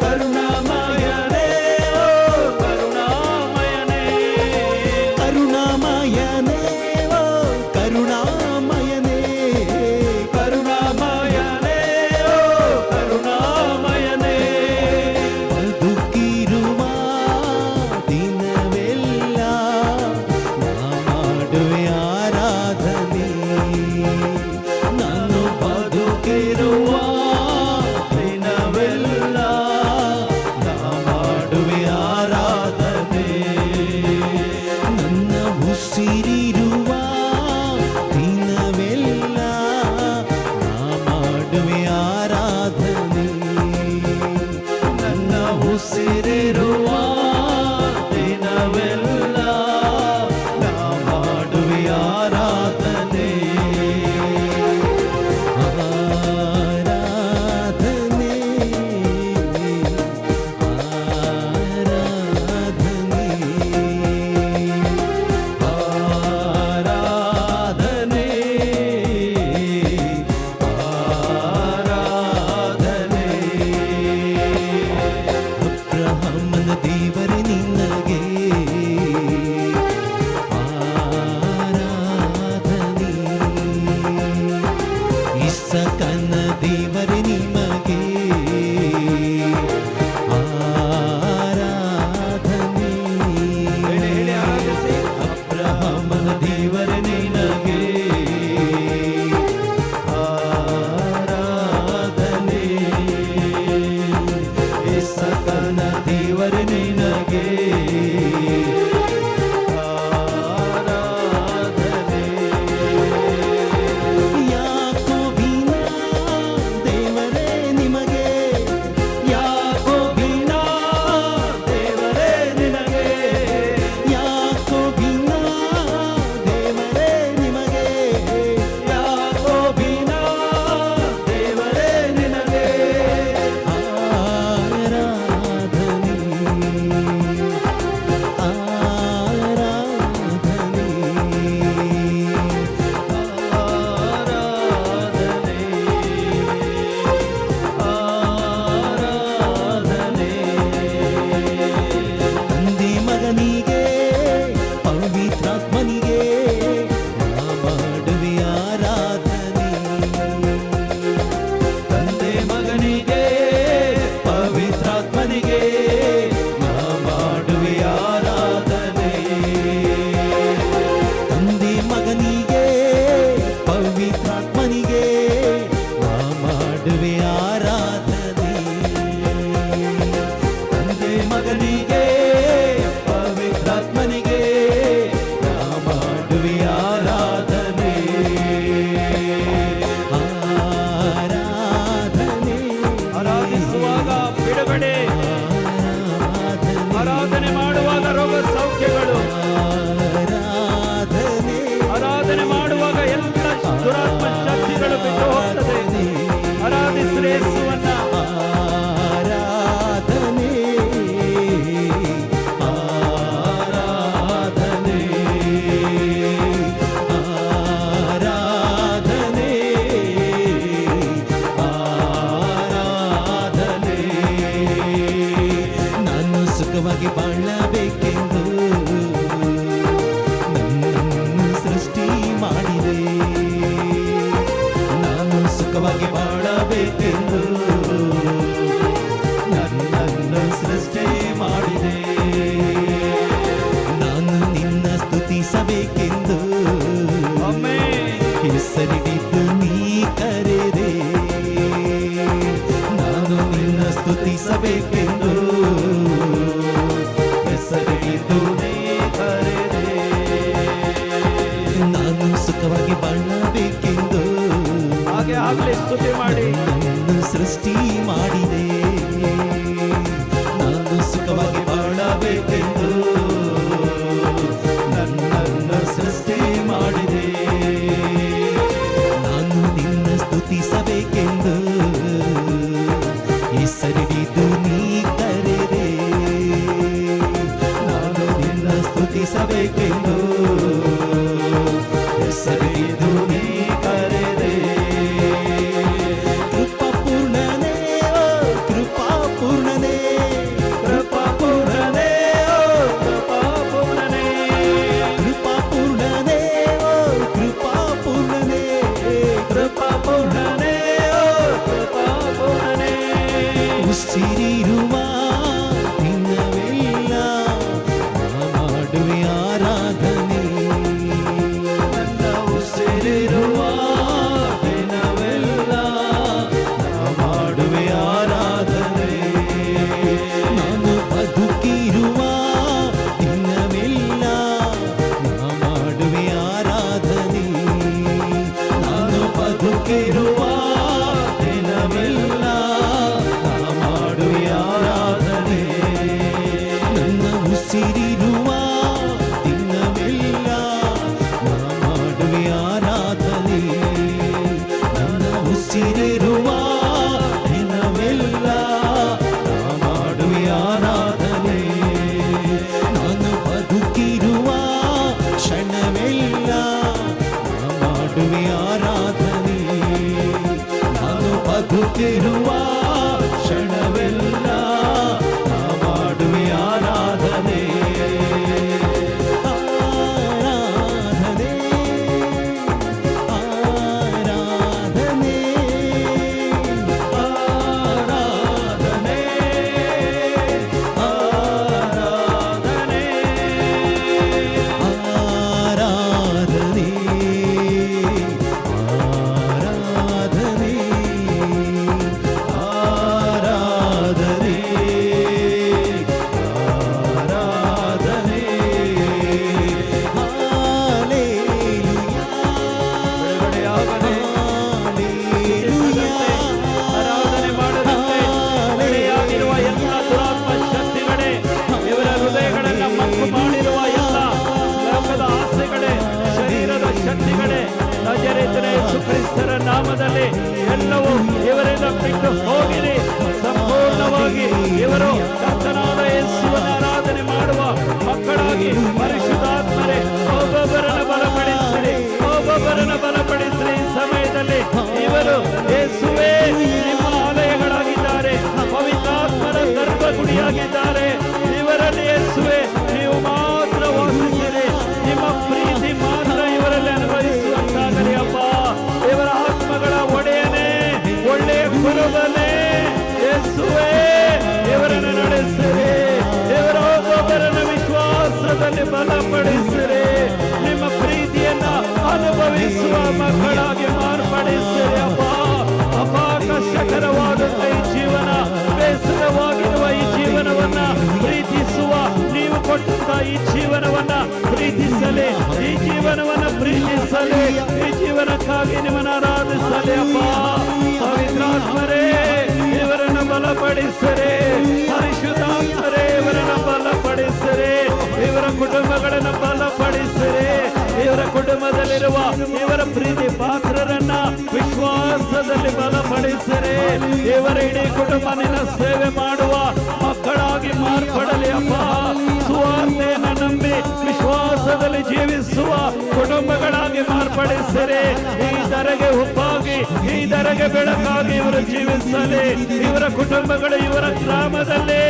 ಕರುಣಾಮಯನೇ ಓ ಕರುಣಾಮಯನೇ, ಕರುಣಾಮಯನೇ ಉಸಿರಿರುವ ದಿನವೆಲ್ಲ ನಾ ಮಾಡುವೆ ಆರಾಧನೆ ಆರಾಧನೆ ಆರಾಧನೆ ಆರಾಧನೆ ಅಬ್ರಹಾಮನ ದೇವರೇ ನಿನಗೆ ಆರಾಧನೆ ಇಸಕನ ದೇವರೇ ನಿಮಗೆ ಆರಾಧನೆ ಅಬ್ರಹಾಮನ ದೇವರೇ ನಿನಗೆ ಆರಾಧನೆ ಇಸಕನ ದೇವರೇ ನಿನಗೆ ಆರಾಧನೆ ಯಾಕೋಬಿನ ದೇವರೇ ನಿಮಗೆ ಯಾಕೋಬಿನ ದೇವರೇ ನಿನಗೆ ಯಾಕೋಬಿನ ದೇವರೇ ನಿಮಗೆ ಯಾಕೋಬಿನ ದೇವರೇ ನಿನಗೆ ಆರಾಧನೆ ತಂದೆ ಮಗನಿಗೆ ಪವಿತ್ರಾತ್ಮನಿಗೆ ನಾ ಮಾಡುವೆ ಆರಾಧನೆ ತಂದೆ ಮಗನಿಗೆ ಪವಿತ್ರಾತ್ಮನಿಗೆ ನಾ ಮಾಡುವೆ ಆರಾಧನೆ ತಂದೆ ಮಗನಿಗೆ ಪವಿತ್ರಾತ್ಮನಿಗೆ ನಾ ಮಾಡುವೆ ಆರಾಧನೆ ತಂದೆ ಮಗನಿಗೆ ಪವಿತ್ರಾತ್ಮನಿಗೆ ನಾ ಮಾಡುವೆ ಆರಾಧನೆ ಆರಾಧನೆ ಆರಾಧಿಸುವಾಗ ಬಿಡುಗಡೆ, ಆರಾಧನೆ ಮಾಡುವಾಗ ರೋಗ ಸೌಖ್ಯಗಳು, ಆರಾಧನೆ ಆರಾಧನೆ ಮಾಡುವಾಗ ಎಲ್ಲ ದುರಾತ್ಮ ಶಕ್ತಿಗಳು ಬಿಟ್ಟು ಹೋಗ್ತದೆ. ಆರಾಧಿಸಿದ್ರೆ ಯೇಸುವನ್ನ. ಆರಾಧನೆ ಆರಾಧನೆ ಆರಾಧನೆ ಆರಾಧನೆ ನಾನು ಸುಖವಾಗಿ ಬಾಳಬೇಕೆಂದು ನನ್ನನ್ನು ಸೃಷ್ಟಿ ಮಾಡಿದೆ ನಾನು ಸುಖವಾಗಿ ಬಾಳಬೇಕೆಂದು ನನ್ನನ್ನು ಸೃಷ್ಟಿ ಮಾಡಿದೆ ನಾನು ನಿನ್ನ ಸ್ತುತಿಸಬೇಕೆಂದು ಆಮೆನ್. ಹೆಸರಿಡಿದ್ದು ನೀ ಕರೆದೆ ನಾನು ನಿನ್ನ ಸ್ತುತಿಸಬೇಕೆಂದು ಹೆಸರಿಡಿದ್ದು ನೀ ಕರೆದೆ ನಾನು ಸುಖವಾಗಿ ಬಾಳಬೇಕೆಂದು ಹಾಗೆ ಆಗ್ಲಿ ಸ್ತುತಿ ಮಾಡಿ. ನನ್ನನ್ನು ಸೃಷ್ಟಿ ಮಾಡಿದೆ ನಾನು ಸುಖವಾಗಿ ಬಾಳಬೇಕೆಂದು ನನ್ನನ್ನು ಸೃಷ್ಟಿ ಮಾಡಿದೆ ನಾನು ನಿನ್ನ ಸ್ತುತಿಸಬೇಕೆಂದು ಹೆಸರಿಡಿದು ನೀ ಕರೆದೆ ನಾನು ನಿನ್ನ ಸ್ತುತಿಸಬೇಕೆಂದು ಹೆಸರಿಡಿದು ನೀ ಕರೆದೆ ಕೃಪಾಪೂರ್ಣನೇ ಓ ಕೃಪಾಪೂರ್ಣನೇ ಕೃಪಾಪೂರ್ಣನೇ, ಓ ಕೃಪಾಪೂರ್ಣನೇ, ಕೃಪಾಪೂರ್ಣನೇ ಓ ಕೃಪಾಪೂರ್ಣನೇ ಕೃಪಾಪೂರ್ಣನೇ, ಓ ಕೃಪಾಪೂರ್ಣನೇ. ಉಸಿರಿರುವ ದಿನವೆಲ್ಲ ನಾ ಮಾಡುವೆ ಆರಾಧನೆ ಉಸಿರಿರುವ ದಿನವೆಲ್ಲ ನಾ ಮಾಡುವೆ ಆರಾಧನೆ. ನನ್ನ ಉಸಿರಿರುವ ದಿನವೆಲ್ಲ ನಾ ಮಾಡುವೆ ಆರಾಧನೆ. ನಾನು ಬದುಕಿರುವ ಕ್ಷಣವೆಲ್ಲ ನಾ ಮಾಡುವೆ ಆರಾಧನೆ. ನಾನು ಬದುಕಿರುವ ಕ್ಷಣವೆಲ್ಲ ನಾ ಮಾಡುವೆ ಆರಾಧನೆ. ಆರಾಧನೆ ಆರಾಧನೆ ಆರಾಧನೆ ಆರಾಧನೆ ಆರಾಧನೆ ಆರಾಧನೆ ಆರಾಧನೆ ಬಿಡುಗಡೆಯಾಗಲಿ. ಆರಾಧನೆ ಮಾಡದಂತೆ ಬಿಡುಗಡೆಯಾಗಿರುವ ಎಲ್ಲ ದುರಾತ್ಮ ಶಕ್ತಿಗಳೇ, ಇವರ ಹೃದಯಗಳನ್ನು ಮಂಕು ಮಾಡಿರುವ ಎಲ್ಲ ಲೋಕದ ಆಸೆಗಳೇ, ಶರೀರದ ಶಕ್ತಿಗಳೇ, ನಜರೇತಿನ ಯೇಸು ಕ್ರಿಸ್ತರ ನಾಮದಲ್ಲಿ ಎಲ್ಲವೂ ಇವರಿಂದ ಬಿಟ್ಟು ಹೋಗಿರಿ. ಸಂಪೂರ್ಣವಾಗಿ ಇವರು ಕರ್ತನಾದ ಯೇಸುವನ್ನು ಆರಾಧನೆ ಮಾಡುವ ಮಕ್ಕಳಾಗಿ ಪರಿಶುದ್ಧಾತ್ಮರೇ ಒಬ್ಬೊಬ್ಬರನ್ನು ಬಲಪಡಿಸಿರಿ, ಒಬ್ಬೊಬ್ಬರನ್ನು ಬಲಪಡಿಸಿರಿ. ಈ ಸಮಯದಲ್ಲಿ ಇವರು ಯೇಸುವೇ ನಿಮ್ಮ ಆಲಯಗಳಾಗಿದ್ದಾರೆ, ಪವಿತ್ರಾತ್ಮರ ಗರ್ಭಗುಡಿಯಾಗಿದ್ದಾರೆ. ಇವರಲ್ಲಿ ಯೇಸುವೇ ನೀವು ಮಾತ್ರ ವಾಸಿಸಿರಿ, ನಿಮ್ಮ ಪ್ರೀತಿ ಮಾತ್ರ ಇವರಲ್ಲಿ ಅನುಭವಿಸುವಂತಾಗಲಿ ಅಪ್ಪ. ಇವರ ಆತ್ಮಗಳ ಒಡೆಯನೇ, ಒಳ್ಳೆಯ ಗುರುವನೇ ಯೇಸುವೇ ಇವರನ್ನು ನಡೆಸಿರಿ. ಇವರ ಒಬ್ಬೊಬ್ಬರನ್ನು ವಿಶ್ವಾಸದಲ್ಲಿ ಬಲಪಡಿಸಿರಿ. ನಿಮ್ಮ ಪ್ರೀತಿಯನ್ನ ಅನುಭವಿಸುವ ಮಕ್ಕಳಾಗಿ ಮಾರ್ಪಡಿಸಿರಿ ಅಪ್ಪ. ಅಪಾಕರ್ಷಕರವಾದಂಥ ಈ ಜೀವನ, ಬೇಸರವಾಗಿರುವ ಈ ಜೀವನವನ್ನ ಪ್ರೀತಿಸುವ ನೀವು ಕೊಟ್ಟಂತ ಈ ಜೀವನವನ್ನ ಪ್ರೀತಿಸಲಿ, ಈ ಜೀವನವನ್ನ ಪ್ರೀತಿಸಲಿ, ಈ ಜೀವನಕ್ಕಾಗಿ ನಿಮ್ಮನ್ನು ಆರಾಧಿಸಲಿ ಅಪ್ಪ. ಪವಿತ್ರಾತ್ಮರೇ ಇವರನ್ನು ಬಲಪಡಿಸಿರಿ, ಪರಿಶುದ್ಧಾತ್ಮರೇ ಇವರನ್ನು ಬಲಪಡಿಸಿರಿ, ಇವರ ಕುಟುಂಬಗಳನ್ನು ಬಲಪಡಿಸಿರಿ. ಇವರ ಕುಟುಂಬದಲ್ಲಿರುವ ಇವರ ಪ್ರೀತಿ ಪಾತ್ರರನ್ನ ವಿಶ್ವಾಸದಲ್ಲಿ ಬಲಪಡಿಸಿರಿ. ಇವರ ಇಡೀ ಕುಟುಂಬ ನಿನ್ನ ಸೇವೆ ಮಾಡುವ ಮಕ್ಕಳಾಗಿ ಮಾರ್ಪಡಲಿ ಅಪ್ಪ. ಸುವಾರ್ತೆಯನ್ನು ನಂಬಿ ವಿಶ್ವಾಸದಲ್ಲಿ ಜೀವಿಸುವ ಕುಟುಂಬಗಳಾಗಿ ಮಾರ್ಪಡಿಸಿರಿ. ಈ ಧರೆಗೆ ಉಪ್ಪಾಗಿ, ಈ ಧರೆಗೆ ಬೆಳಕಾಗಿ ಇವರು ಜೀವಿಸಲಿ. ಇವರ ಕುಟುಂಬಗಳು ಇವರ ಗ್ರಾಮದಲ್ಲಿ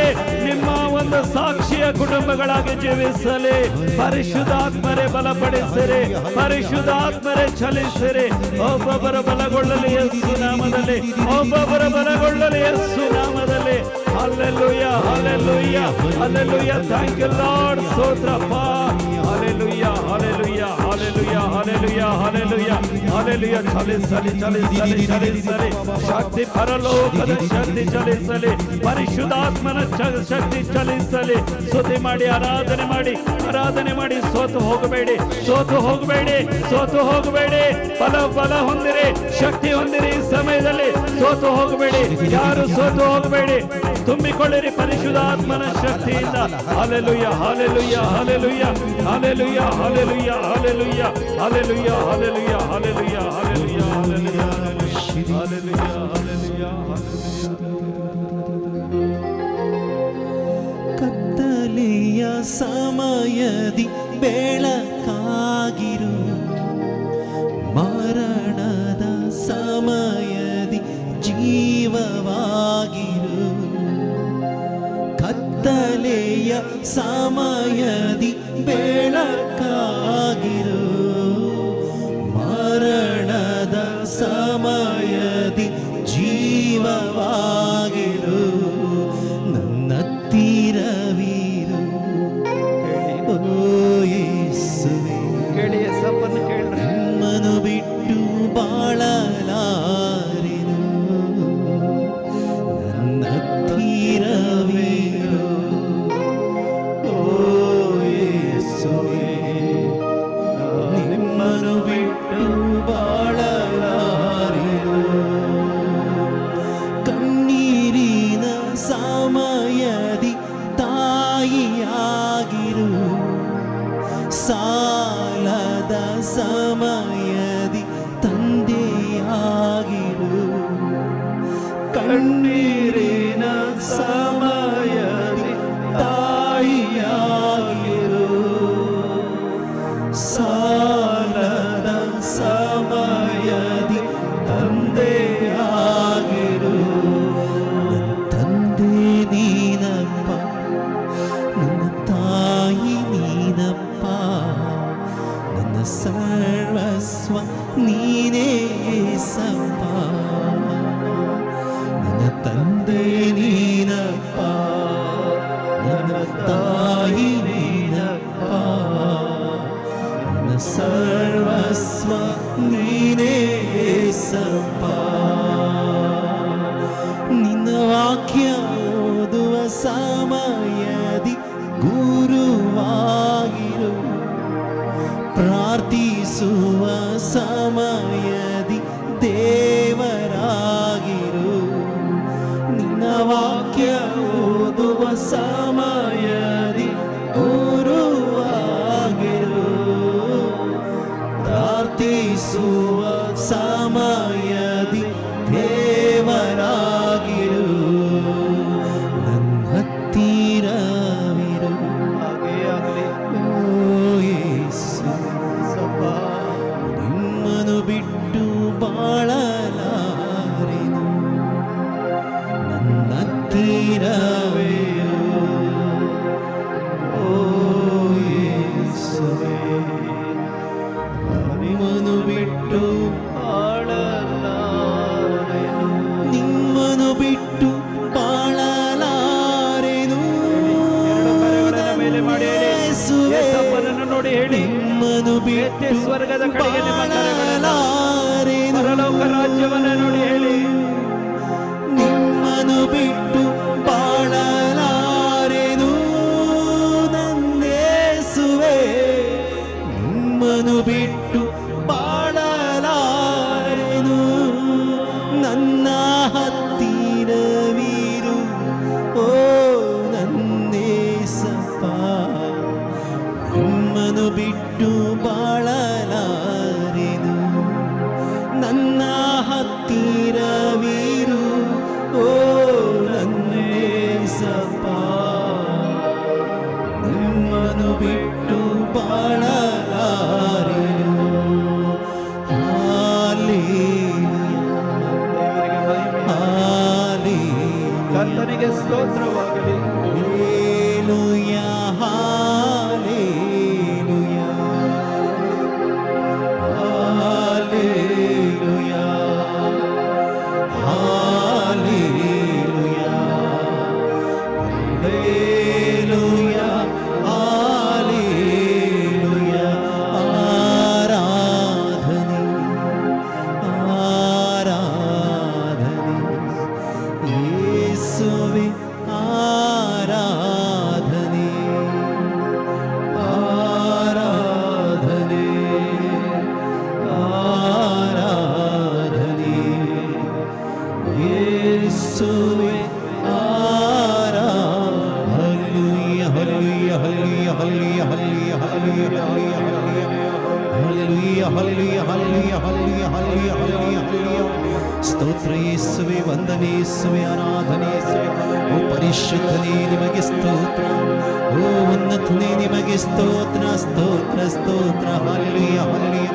ನಿಮ್ಮ ಒಂದು ಸಾಕ್ಷಿಯ ಕುಟುಂಬಗಳಾಗಿ ಜೀವಿಸಲಿ. ಪರಿಶುದ್ಧಾತ್ಮರೇ ಬಲಪಡಿಸಿರಿ, ಪರಿಶುದ್ಧಾತ್ಮರೇ ಚಲಿಸಿರಿ. ಒಬ್ಬೊಬ್ಬರ ಬಲಗೊಳ್ಳಲಿ ಯೇಸು ನಾಮದಲ್ಲಿ, ಒಬ್ಬೊಬ್ಬರ ಬಲಗೊಳ್ಳಲಿ ಯೇಸು ನಾಮದಲ್ಲಿ. Hallelujah hallelujah hallelujah. Thank you lord. ಸ್ತೋತ್ರಪ್ಪ. Hallelujah hallelujah hallelujah hallelujah hallelujah hallelujah. ಚಲಿಸಲಿ ಚಲಿಸಲಿ ಚಲಿಸಲಿ. ಶಕ್ತಿ ಪರಲೋಕದ ಶಕ್ತಿ ಚಲಿಸಲಿ, ಪರಿಶುದ್ಧಾತ್ಮನ ಶಕ್ತಿ ಚಲಿಸಲಿ. ಸ್ತುತಿ ಮಾಡಿ, ಆರಾಧನೆ ಮಾಡಿ, ಆರಾಧನೆ ಮಾಡಿ. ಸೋತು ಹೋಗಬೇಡಿ, ಸೋತು ಹೋಗಬೇಡಿ, ಸೋತು ಹೋಗಬೇಡಿ. ಬಲ ಹೊಂದಿರಿ, ಶಕ್ತಿ ಹೊಂದಿರಿ. ಈ ಸಮಯದಲ್ಲಿ ಸೋತು ಹೋಗಬೇಡಿ, ಯಾರು ಸೋತು ಹೋಗಬೇಡಿ. ತುಂಬಿಕೊಳ್ಳಿರಿ ಪರಿಶುದ್ಧಾತ್ಮನ ಶಕ್ತಿಯಿಂದ. Hallelujah hallelujah hallelujah hallelujah hallelujah hallelujah hallelujah hallelujah hallelujah hallelujah hallelujah hallelujah hallelujah. ಕತ್ತಲೆಯ ಸಮಯದಿ ಬೆಳಕಾಗಿರು, ಮರಣದ ಸಮಯದಿ ಜೀವವಾಗಿರು. ಕತ್ತಲೆಯ ಸಮಯದಿ ಬೆಳಕಾಗಿರು, ಮರಣದ ಸಮಯದಿ ಜೀವವಾಗಿರು. ನನ್ನತ್ತಿರವಿರು ಓ ಯೇಸುವೇ. ಕೇಳಿ ಸಪ್ಪನ್ನು ಕೇಳ್ರಿ. ನಿಮ್ಮನ್ನು ಬಿಟ್ಟು ಬಾಳಲಾರೆನು, ನನ್ನತ್ತಿರವಿರು ಓ ಯೇಸುವೇ. ನಿಮ್ಮನ್ನು ಬಿಟ್ಟು ಬಾಳಲಾರೆನು, ತಾಯಿಯಾಗಿರು, ಸಾಲದ ಸಮಯದಿ ತಂದೆಯಾಗಿರು, ಕಣ್ಣೀರಿನ ಸಮಯದಿ ತಾಯಿಯಾಗಿರು, ಸಾಲದ ಸಮಯದಿ ತಂದೆಯಾಗಿರು. ನನ್ನ ತಂದೆ ನೀನಪ್ಪ, ನನ್ನ ತಾಯಿ ನೀನಪ್ಪ, ನನ್ನ ಸರ್ವಸ್ವ ನೀನೇ ಏಸಪ್ಪ. ನನ್ನ ತಂದೆ ನೀನಪ್ಪ, ನನ್ನ ತಾಯಿ ನೀನಪ್ಪ, ನನ್ನ ಸರ್ವಸ್ವ ನೀನೇ ಏಸಪ್ಪ. ನಿನ್ನ ವಾಕ್ಯ ಓದುವ ಸಮಯದಿ ಗುರುವಾಗಿರು, ಪ್ರಾರ್ಥಿಸುವ ಸಮಯದಿ ದೇವರಾಗಿರು. ನಿನ್ನ ವಾಕ್ಯ ಓದುವ ಸಮಯದಿ ಗುರುವಾಗಿರು, ಪ್ರಾರ್ಥಿಸುವ ಸಮಯದಿ ದೇವರಾಗಿರು. ನನ್ನ ಹತ್ತಿರವಿರು, ಹಾಗೆ ಆಗಲಿ ಓ ಯೇಸು. ನಿಮ್ಮನ್ನು ಬಿಟ್ಟು ಬಾಳಲಾರೆನು, ನನ್ನ ಹತ್ತಿರವಿರು, ಓ ಯೇಸುವೇ. ನಿಮ್ಮನ್ನು ಬಿಟ್ಟು ಆಳಲಾರೆನು. ನಿಮ್ಮನ್ನು ಬಿಟ್ಟು ಬಾಳಲಾರೆನು. ಎರಡು ಕರಗಳನ್ನ ಮೇಲೆ ಮಾಡಿ ಹೇಳಿ, ಯೇಸುವೇ. ಯೇಸಪ್ಪನನ್ನು ನೋಡಿ ಹೇಳಿ, ನಿಮ್ಮನ್ನು ಬಿಟ್ಟು ಸ್ವರ್ಗದ ಕಡೆಗೆ ನಿಮ್ಮ ಕರಗಳನ್ನ, ಬಾಳಲಾರೆನು. ಪರಲೋಕ ರಾಜ್ಯವನ್ನ ನೋಡಿ ಹೇಳಿ, ನಿಮ್ಮನ್ನು ಬಿಟ್ಟು ಬಾಳಲಾರೆನು. ನನ್ನ ಯೇಸುವೇ, ನಿಮ್ಮನ್ನು ಬಿಟ್ಟು ಬಾಳಲಾರೆನು. ನನ್ನ ಹತ್ತಿರವಿರು, ಓ ನನ್ನ ಯೇಸಪ್ಪ. ನಿಮ್ಮನ್ನು ಬಿಟ್ಟು ಬಾಳಲಾರೆನು. ನನ್ನ ಹತ್ತಿರವಿರು, ಓ ನನ್ನ ಯೇಸಪ್ಪ. ನಿಮ್ಮನ್ನು ಬಿಟ್ಟು ಬಾಳಲಾರೆನು. ಹಾಲೆಲೂಯಾ, ದೇವರಿಗೆ ಮಹಿಮೆ, ಹಾಲೆಲೂಯಾ, ಕರ್ತನಿಗೆ ಸ್ತೋತ್ರವಾಗಲಿ. Hallelujah, hallelujah, hallelujah, hallelujah, hallelujah, hallelujah. ಆರಾಧನೆ, ಆರಾಧನೆ, ಯೇಸುವೇ ಆರಾಧನೆ, ಆರಾಧನೆ, ಆರಾಧನೆ, ಯೇಸುವೇ hallelujah, hallelujah, hallelujah, hallelujah, hallelujah, hallelujah, hallelujah, hallelujah, hallelujah, hallelujah, hallelujah, hallelujah, hallelujah. ಸ್ತೋತ್ರ ಯೇಸುವೆ, ವಂದನೆ ಯೇಸುವೆ, ಆರಾಧನೆ ಯೇಸುವೆ. ಓ ಪರಿಶುದ್ಧನೇ ನಿಮಗೆ ಸ್ತೋತ್ರ, ಓ ಉನ್ನತನೇ ನಿಮಗೆ ಸ್ತೋತ್ರ, ಸ್ತೋತ್ರ, ಸ್ತೋತ್ರ. Hallelujah, hallelujah.